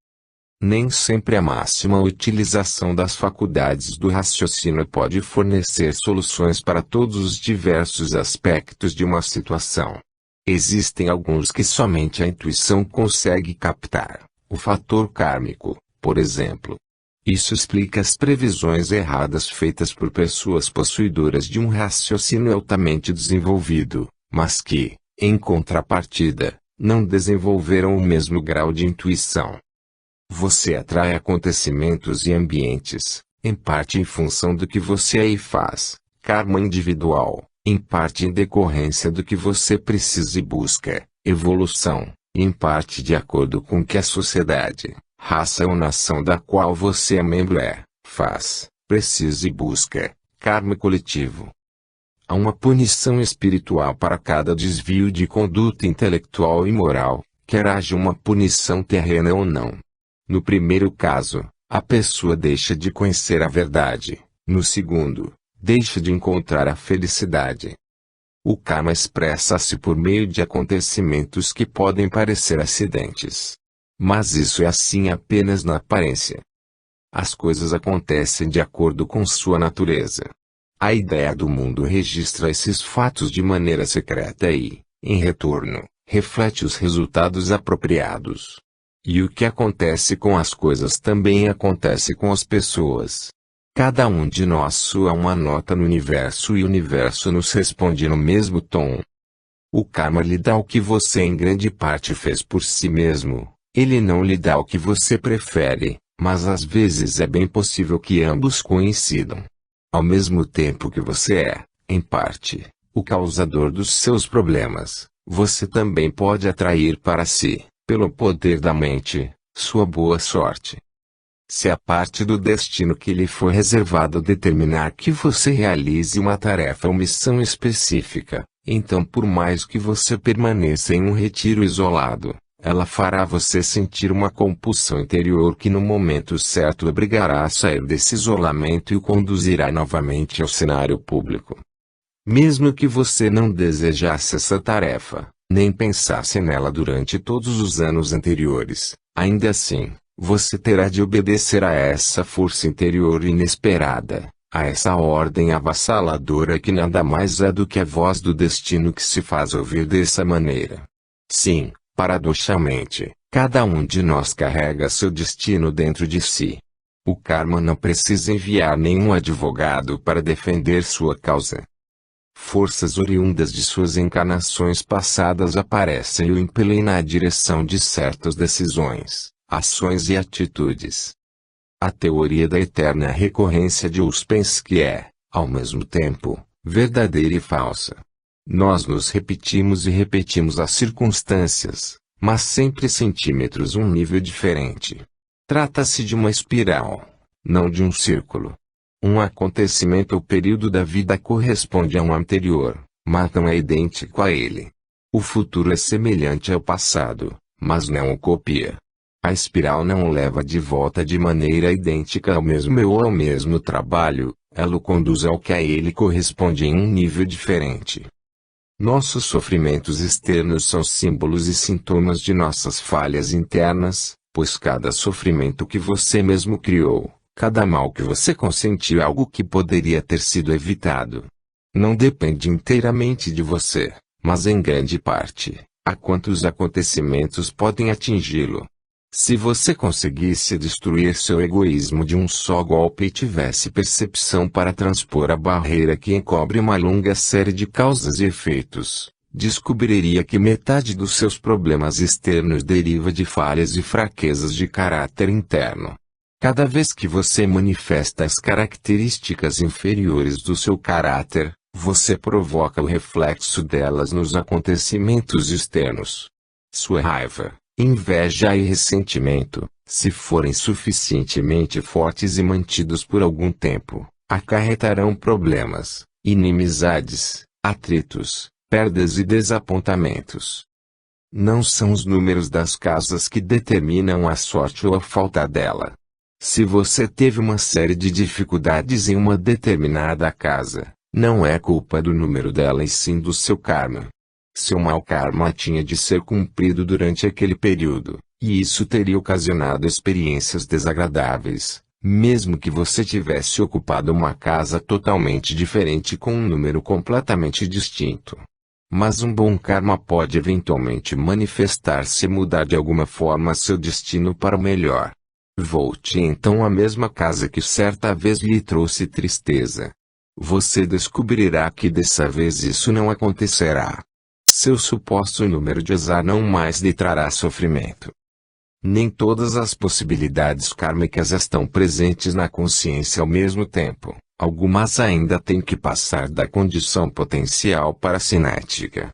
Speaker 1: Nem sempre a máxima utilização das faculdades do raciocínio pode fornecer soluções para todos os diversos aspectos de uma situação. Existem alguns que somente a intuição consegue captar, o fator kármico, por exemplo. Isso explica as previsões erradas feitas por pessoas possuidoras de um raciocínio altamente desenvolvido, mas que, em contrapartida, não desenvolveram o mesmo grau de intuição. Você atrai acontecimentos e ambientes, em parte em função do que você aí faz, karma individual, em parte em decorrência do que você precisa e busca, evolução, e em parte de acordo com o que a sociedade, raça ou nação da qual você é membro faz, precisa e busca, karma coletivo. Há uma punição espiritual para cada desvio de conduta intelectual e moral, quer haja uma punição terrena ou não. No primeiro caso, a pessoa deixa de conhecer a verdade, No segundo, deixe de encontrar a felicidade. O karma expressa-se por meio de acontecimentos que podem parecer acidentes. Mas isso é assim apenas na aparência. As coisas acontecem de acordo com sua natureza. A ideia do mundo registra esses fatos de maneira secreta e, em retorno, reflete os resultados apropriados. E o que acontece com as coisas também acontece com as pessoas. Cada um de nós soa uma nota no universo e o universo nos responde no mesmo tom. O karma lhe dá o que você em grande parte fez por si mesmo. Ele não lhe dá o que você prefere, mas às vezes é bem possível que ambos coincidam. Ao mesmo tempo que você é, em parte, o causador dos seus problemas, você também pode atrair para si, pelo poder da mente, sua boa sorte. Se a parte do destino que lhe foi reservado determinar que você realize uma tarefa ou missão específica, então por mais que você permaneça em um retiro isolado, ela fará você sentir uma compulsão interior que no momento certo obrigará a sair desse isolamento e o conduzirá novamente ao cenário público. Mesmo que você não desejasse essa tarefa, nem pensasse nela durante todos os anos anteriores, ainda assim, você terá de obedecer a essa força interior inesperada, a essa ordem avassaladora que nada mais é do que a voz do destino que se faz ouvir dessa maneira. Sim, paradoxalmente, cada um de nós carrega seu destino dentro de si. O karma não precisa enviar nenhum advogado para defender sua causa. Forças oriundas de suas encarnações passadas aparecem e o impelem na direção de certas decisões, ações e atitudes. A teoria da eterna recorrência de Ouspensky é, ao mesmo tempo, verdadeira e falsa. Nós nos repetimos e repetimos as circunstâncias, mas sempre centímetros um nível diferente. Trata-se de uma espiral, não de um círculo. Um acontecimento ou período da vida corresponde a um anterior, mas não é idêntico a ele. O futuro é semelhante ao passado, mas não o copia. A espiral não o leva de volta de maneira idêntica ao mesmo eu ou ao mesmo trabalho, ela o conduz ao que a ele corresponde em um nível diferente. Nossos sofrimentos externos são símbolos e sintomas de nossas falhas internas, pois cada sofrimento que você mesmo criou, cada mal que você consentiu é algo que poderia ter sido evitado. Não depende inteiramente de você, mas em grande parte, a quantos acontecimentos podem atingi-lo. Se você conseguisse destruir seu egoísmo de um só golpe e tivesse percepção para transpor a barreira que encobre uma longa série de causas e efeitos, descobriria que metade dos seus problemas externos deriva de falhas e fraquezas de caráter interno. Cada vez que você manifesta as características inferiores do seu caráter, você provoca o reflexo delas nos acontecimentos externos. Sua raiva, inveja e ressentimento, se forem suficientemente fortes e mantidos por algum tempo, acarretarão problemas, inimizades, atritos, perdas e desapontamentos. Não são os números das casas que determinam a sorte ou a falta dela. Se você teve uma série de dificuldades em uma determinada casa, não é culpa do número dela e sim do seu karma. Seu mau karma tinha de ser cumprido durante aquele período, e isso teria ocasionado experiências desagradáveis, mesmo que você tivesse ocupado uma casa totalmente diferente com um número completamente distinto. Mas um bom karma pode eventualmente manifestar-se e mudar de alguma forma seu destino para o melhor. Volte então à mesma casa que certa vez lhe trouxe tristeza. Você descobrirá que dessa vez isso não acontecerá. Seu suposto número de azar não mais lhe trará sofrimento. Nem todas as possibilidades kármicas estão presentes na consciência ao mesmo tempo. Algumas ainda têm que passar da condição potencial para a cinética.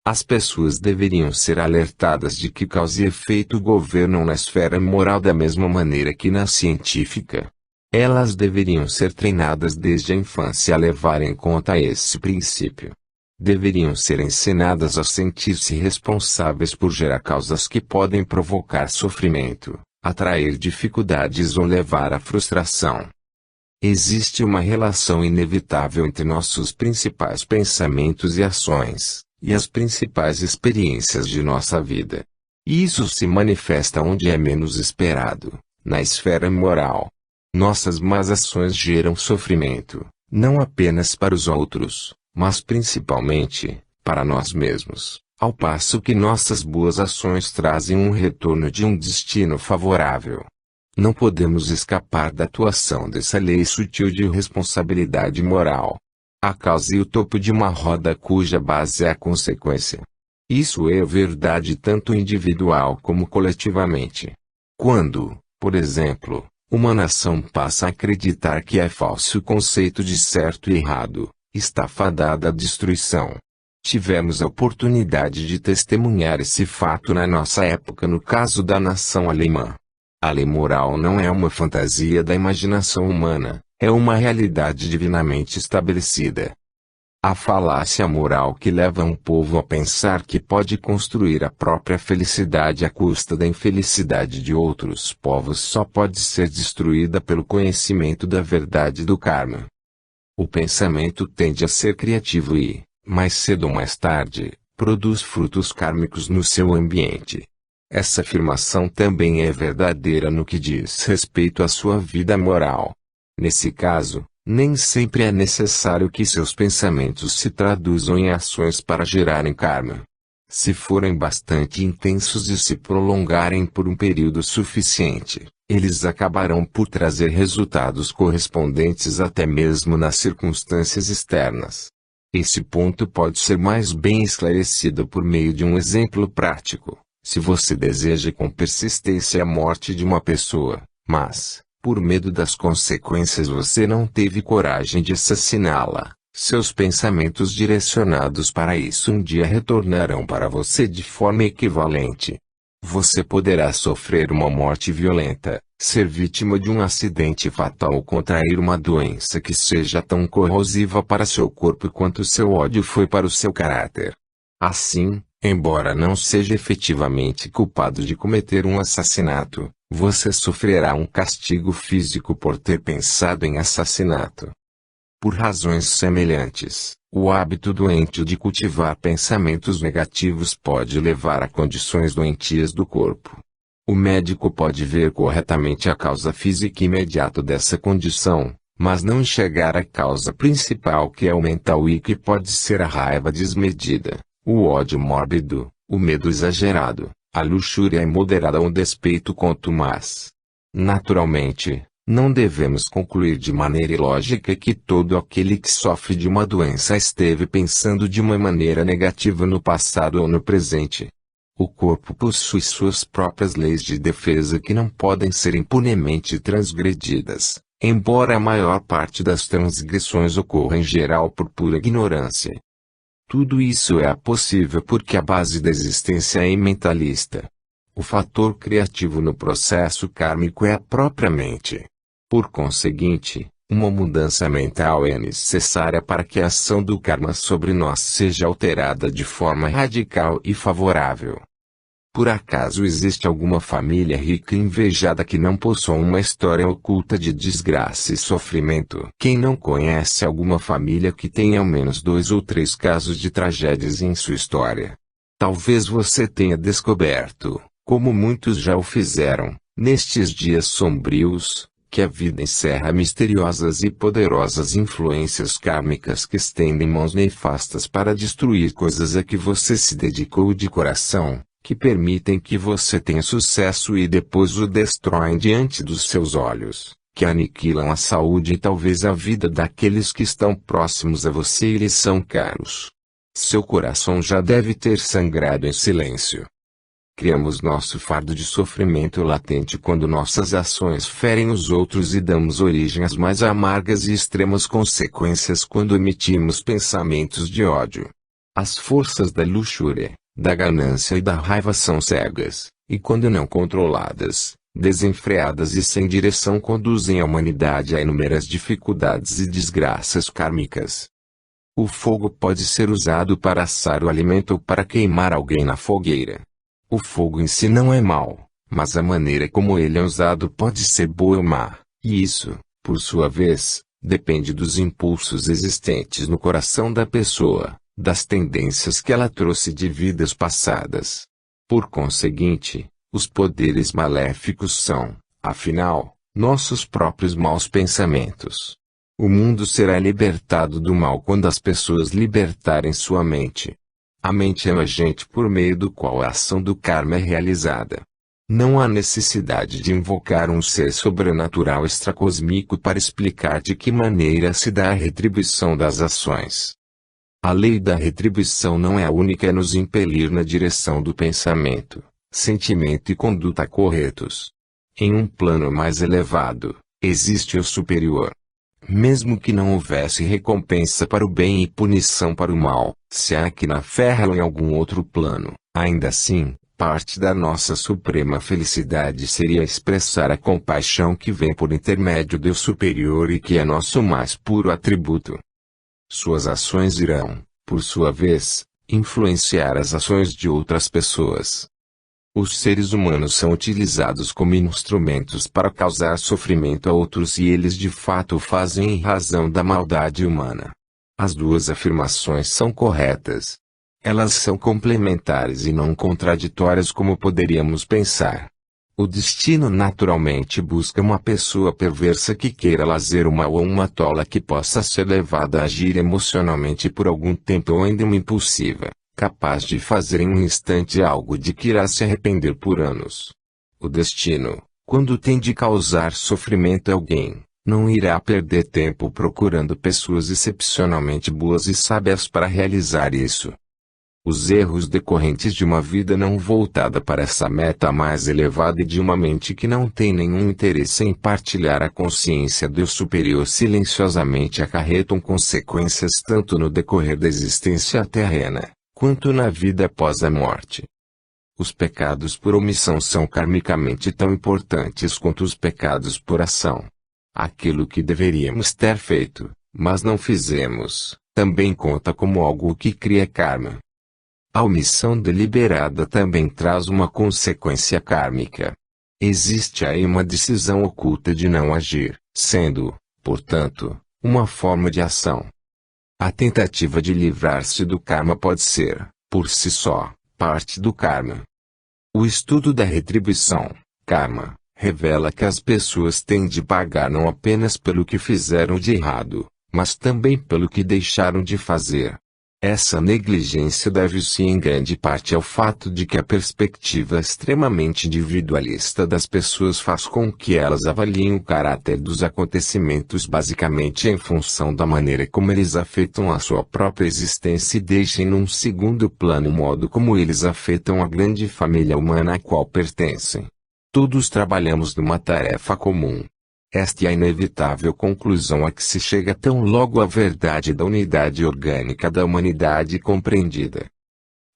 Speaker 1: As pessoas deveriam ser alertadas de que causa e efeito governam na esfera moral da mesma maneira que na científica. Elas deveriam ser treinadas desde a infância a levar em conta esse princípio. Deveriam ser ensinadas a sentir-se responsáveis por gerar causas que podem provocar sofrimento, atrair dificuldades ou levar à frustração. Existe uma relação inevitável entre nossos principais pensamentos e ações, e as principais experiências de nossa vida. E isso se manifesta onde é menos esperado, na esfera moral. Nossas más ações geram sofrimento, não apenas para os outros, mas principalmente, para nós mesmos, ao passo que nossas boas ações trazem um retorno de um destino favorável. Não podemos escapar da atuação dessa lei sutil de responsabilidade moral. A causa e o topo de uma roda cuja base é a consequência. Isso é verdade tanto individual como coletivamente. Quando, por exemplo, uma nação passa a acreditar que é falso o conceito de certo e errado, está fadada à destruição. Tivemos a oportunidade de testemunhar esse fato na nossa época no caso da nação alemã. A lei moral não é uma fantasia da imaginação humana, é uma realidade divinamente estabelecida. A falácia moral que leva um povo a pensar que pode construir a própria felicidade à custa da infelicidade de outros povos só pode ser destruída pelo conhecimento da verdade do karma. O pensamento tende a ser criativo e, mais cedo ou mais tarde, produz frutos kármicos no seu ambiente. Essa afirmação também é verdadeira no que diz respeito à sua vida moral. Nesse caso, nem sempre é necessário que seus pensamentos se traduzam em ações para gerarem karma. Se forem bastante intensos e se prolongarem por um período suficiente, eles acabarão por trazer resultados correspondentes até mesmo nas circunstâncias externas. Esse ponto pode ser mais bem esclarecido por meio de um exemplo prático. Se você deseja com persistência a morte de uma pessoa, mas, por medo das consequências você não teve coragem de assassiná-la, seus pensamentos direcionados para isso um dia retornarão para você de forma equivalente. Você poderá sofrer uma morte violenta, ser vítima de um acidente fatal ou contrair uma doença que seja tão corrosiva para seu corpo quanto seu ódio foi para o seu caráter. Assim, embora não seja efetivamente culpado de cometer um assassinato, você sofrerá um castigo físico por ter pensado em assassinato. Por razões semelhantes, o hábito doentio de cultivar pensamentos negativos pode levar a condições doentias do corpo. O médico pode ver corretamente a causa física imediata dessa condição, mas não enxergar a causa principal que é o mental e que pode ser a raiva desmedida, o ódio mórbido, o medo exagerado, a luxúria imoderada ou o despeito contumaz. Naturalmente, não devemos concluir de maneira ilógica que todo aquele que sofre de uma doença esteve pensando de uma maneira negativa no passado ou no presente. O corpo possui suas próprias leis de defesa que não podem ser impunemente transgredidas, embora a maior parte das transgressões ocorra em geral por pura ignorância. Tudo isso é possível porque a base da existência é mentalista. O fator criativo no processo kármico é a própria mente. Por conseguinte, uma mudança mental é necessária para que a ação do karma sobre nós seja alterada de forma radical e favorável. Por acaso existe alguma família rica e invejada que não possua uma história oculta de desgraça e sofrimento? Quem não conhece alguma família que tenha ao menos 2 ou 3 casos de tragédias em sua história? Talvez você tenha descoberto, como muitos já o fizeram, nestes dias sombrios, que a vida encerra misteriosas e poderosas influências kármicas que estendem mãos nefastas para destruir coisas a que você se dedicou de coração, que permitem que você tenha sucesso e depois o destroem diante dos seus olhos, que aniquilam a saúde e talvez a vida daqueles que estão próximos a você e lhes são caros. Seu coração já deve ter sangrado em silêncio. Criamos nosso fardo de sofrimento latente quando nossas ações ferem os outros e damos origem às mais amargas e extremas consequências quando emitimos pensamentos de ódio. As forças da luxúria, da ganância e da raiva são cegas, e quando não controladas, desenfreadas e sem direção conduzem a humanidade a inúmeras dificuldades e desgraças kármicas. O fogo pode ser usado para assar o alimento ou para queimar alguém na fogueira. O fogo em si não é mau, mas a maneira como ele é usado pode ser boa ou má, e isso, por sua vez, depende dos impulsos existentes no coração da pessoa, das tendências que ela trouxe de vidas passadas. Por conseguinte, os poderes maléficos são, afinal, nossos próprios maus pensamentos. O mundo será libertado do mal quando as pessoas libertarem sua mente. A mente é o agente por meio do qual a ação do karma é realizada. Não há necessidade de invocar um ser sobrenatural extracosmico para explicar de que maneira se dá a retribuição das ações. A lei da retribuição não é a única a nos impelir na direção do pensamento, sentimento e conduta corretos. Em um plano mais elevado, existe o superior. Mesmo que não houvesse recompensa para o bem e punição para o mal, se há aqui na Terra ou em algum outro plano, ainda assim, parte da nossa suprema felicidade seria expressar a compaixão que vem por intermédio do superior e que é nosso mais puro atributo. Suas ações irão, por sua vez, influenciar as ações de outras pessoas. Os seres humanos são utilizados como instrumentos para causar sofrimento a outros e eles de fato o fazem em razão da maldade humana. As duas afirmações são corretas. Elas são complementares e não contraditórias como poderíamos pensar. O destino naturalmente busca uma pessoa perversa que queira lazer o mal ou uma tola que possa ser levada a agir emocionalmente por algum tempo ou ainda uma impulsiva, capaz de fazer em um instante algo de que irá se arrepender por anos. O destino, quando tem de causar sofrimento a alguém, não irá perder tempo procurando pessoas excepcionalmente boas e sábias para realizar isso. Os erros decorrentes de uma vida não voltada para essa meta mais elevada e de uma mente que não tem nenhum interesse em partilhar a consciência do superior silenciosamente acarretam consequências tanto no decorrer da existência terrena, quanto na vida após a morte. Os pecados por omissão são karmicamente tão importantes quanto os pecados por ação. Aquilo que deveríamos ter feito, mas não fizemos, também conta como algo que cria karma. A omissão deliberada também traz uma consequência kármica. Existe aí uma decisão oculta de não agir, sendo, portanto, uma forma de ação. A tentativa de livrar-se do karma pode ser, por si só, parte do karma. O estudo da retribuição, karma, revela que as pessoas têm de pagar não apenas pelo que fizeram de errado, mas também pelo que deixaram de fazer. Essa negligência deve-se em grande parte ao fato de que a perspectiva extremamente individualista das pessoas faz com que elas avaliem o caráter dos acontecimentos basicamente em função da maneira como eles afetam a sua própria existência e deixem num segundo plano o modo como eles afetam a grande família humana à qual pertencem. Todos trabalhamos numa tarefa comum. Esta é a inevitável conclusão a que se chega tão logo a verdade da unidade orgânica da humanidade compreendida.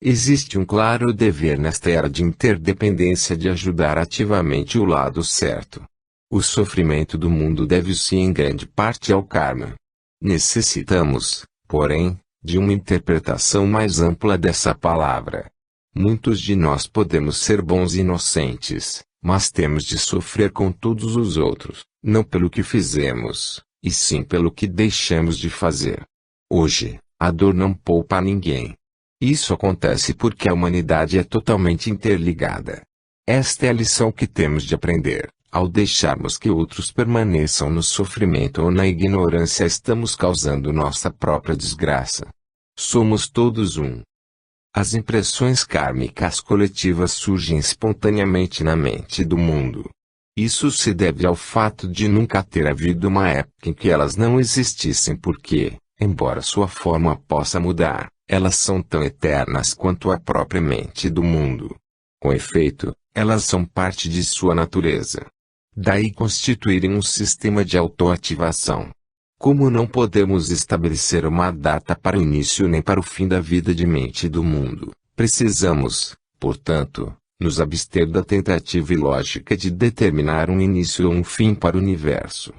Speaker 1: Existe um claro dever nesta era de interdependência de ajudar ativamente o lado certo. O sofrimento do mundo deve-se em grande parte ao karma. Necessitamos, porém, de uma interpretação mais ampla dessa palavra. Muitos de nós podemos ser bons e inocentes, mas temos de sofrer com todos os outros, não pelo que fizemos, e sim pelo que deixamos de fazer. Hoje, a dor não poupa a ninguém. Isso acontece porque a humanidade é totalmente interligada. Esta é a lição que temos de aprender. Ao deixarmos que outros permaneçam no sofrimento ou na ignorância, estamos causando nossa própria desgraça. Somos todos um. As impressões kármicas coletivas surgem espontaneamente na mente do mundo. Isso se deve ao fato de nunca ter havido uma época em que elas não existissem porque, embora sua forma possa mudar, elas são tão eternas quanto a própria mente do mundo. Com efeito, elas são parte de sua natureza. Daí constituírem um sistema de autoativação. Como não podemos estabelecer uma data para o início nem para o fim da vida de mente do mundo, precisamos, portanto, nos abster da tentativa ilógica de determinar um início ou um fim para o universo.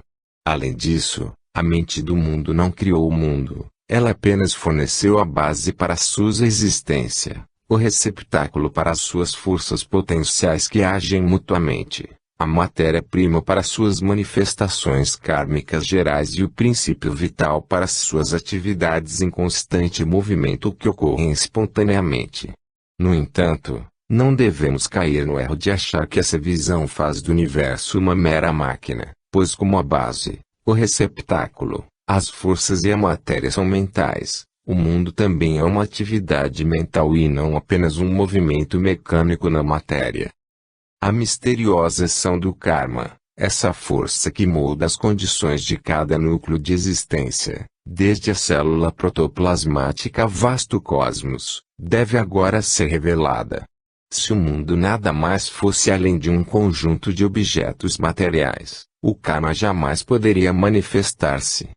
Speaker 1: Além disso, a mente do mundo não criou o mundo, ela apenas forneceu a base para sua existência, o receptáculo para as suas forças potenciais que agem mutuamente. a matéria-prima para suas manifestações kármicas gerais e o princípio vital para suas atividades em constante movimento que ocorrem espontaneamente. No entanto, não devemos cair no erro de achar que essa visão faz do universo uma mera máquina, pois como a base, o receptáculo, as forças e a matéria são mentais, o mundo também é uma atividade mental e não apenas um movimento mecânico na matéria. A misteriosa ação do karma, essa força que molda as condições de cada núcleo de existência, desde a célula protoplasmática ao vasto cosmos, deve agora ser revelada. Se o mundo nada mais fosse além de um conjunto de objetos materiais, o karma jamais poderia manifestar-se.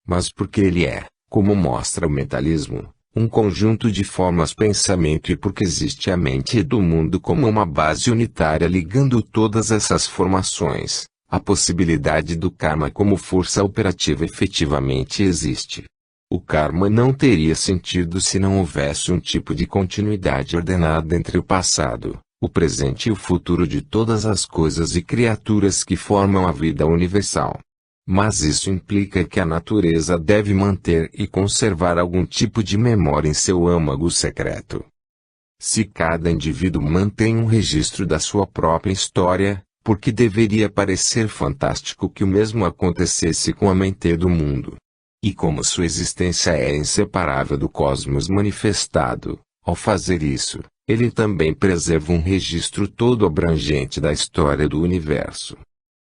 Speaker 1: Mas porque ele é, como mostra o mentalismo, um conjunto de formas pensamento e porque existe a mente do mundo como uma base unitária ligando todas essas formações, a possibilidade do karma como força operativa efetivamente existe. O karma não teria sentido se não houvesse um tipo de continuidade ordenada entre o passado, o presente e o futuro de todas as coisas e criaturas que formam a vida universal. Mas isso implica que a natureza deve manter e conservar algum tipo de memória em seu âmago secreto. Se cada indivíduo mantém um registro da sua própria história, porque deveria parecer fantástico que o mesmo acontecesse com a mente do mundo. E como sua existência é inseparável do cosmos manifestado, ao fazer isso, ele também preserva um registro todo abrangente da história do universo.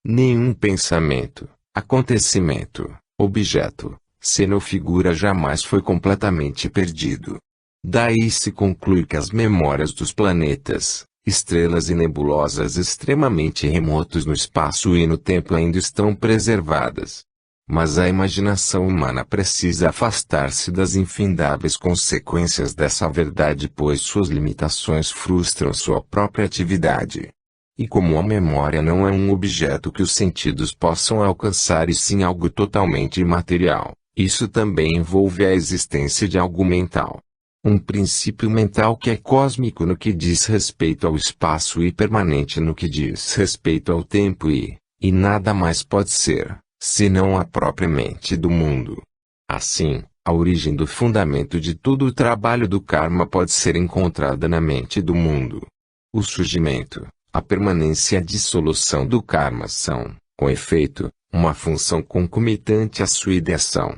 Speaker 1: Nenhum pensamento, acontecimento, objeto, cena ou figura jamais foi completamente perdido. Daí se conclui que as memórias dos planetas, estrelas e nebulosas extremamente remotos no espaço e no tempo ainda estão preservadas. Mas a imaginação humana precisa afastar-se das infindáveis consequências dessa verdade pois suas limitações frustram sua própria atividade. E como a memória não é um objeto que os sentidos possam alcançar e sim algo totalmente imaterial, isso também envolve a existência de algo mental. Um princípio mental que é cósmico no que diz respeito ao espaço e permanente no que diz respeito ao tempo e nada mais pode ser, senão a própria mente do mundo. Assim, a origem do fundamento de todo o trabalho do karma pode ser encontrada na mente do mundo. O surgimento, a permanência e a dissolução do karma são, com efeito, uma função concomitante à sua ideação.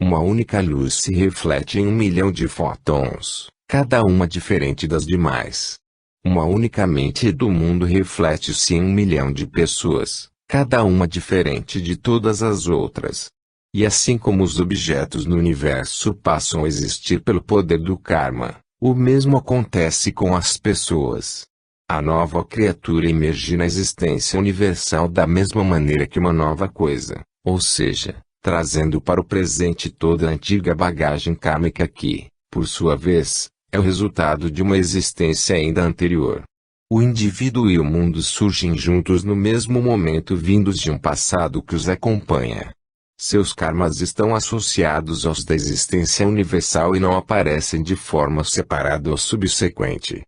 Speaker 1: Uma única luz se reflete em 1 milhão de fótons, cada uma diferente das demais. Uma única mente do mundo reflete-se em 1 milhão de pessoas, cada uma diferente de todas as outras. E assim como os objetos no universo passam a existir pelo poder do karma, o mesmo acontece com as pessoas. A nova criatura emerge na existência universal da mesma maneira que uma nova coisa, ou seja, trazendo para o presente toda a antiga bagagem kármica que, por sua vez, é o resultado de uma existência ainda anterior. O indivíduo e o mundo surgem juntos no mesmo momento vindos de um passado que os acompanha. Seus karmas estão associados aos da existência universal e não aparecem de forma separada ou subsequente.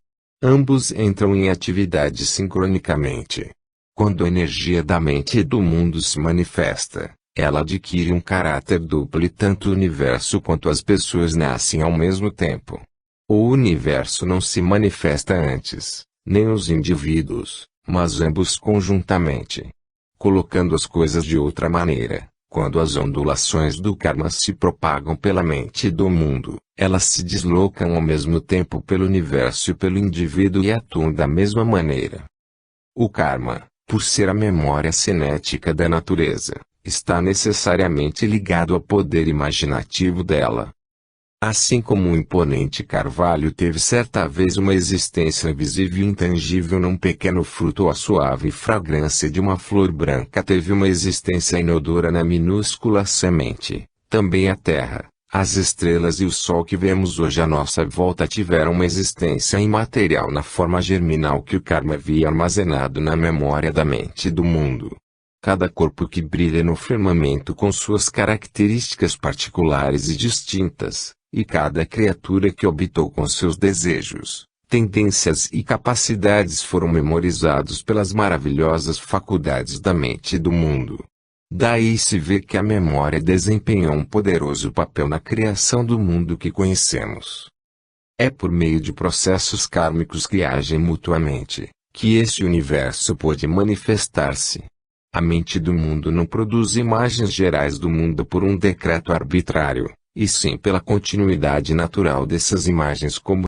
Speaker 1: Ambos entram em atividade sincronicamente. Quando a energia da mente e do mundo se manifesta, ela adquire um caráter duplo e tanto o universo quanto as pessoas nascem ao mesmo tempo. O universo não se manifesta antes, nem os indivíduos, mas ambos conjuntamente. Colocando as coisas de outra maneira, quando as ondulações do karma se propagam pela mente do mundo, elas se deslocam ao mesmo tempo pelo universo e pelo indivíduo e atuam da mesma maneira. O karma, por ser a memória cinética da natureza, está necessariamente ligado ao poder imaginativo dela. Assim como o imponente carvalho teve certa vez uma existência invisível e intangível num pequeno fruto ou a suave fragrância de uma flor branca teve uma existência inodora na minúscula semente, também a terra, as estrelas e o sol que vemos hoje à nossa volta tiveram uma existência imaterial na forma germinal que o karma havia armazenado na memória da mente do mundo. Cada corpo que brilha no firmamento com suas características particulares e distintas, e cada criatura que habitou com seus desejos, tendências e capacidades foram memorizados pelas maravilhosas faculdades da mente e do mundo. Daí se vê que a memória desempenhou um poderoso papel na criação do mundo que conhecemos. É por meio de processos kármicos que agem mutuamente, que esse universo pôde manifestar-se. A mente do mundo não produz imagens gerais do mundo por um decreto arbitrário, e sim pela continuidade natural dessas imagens como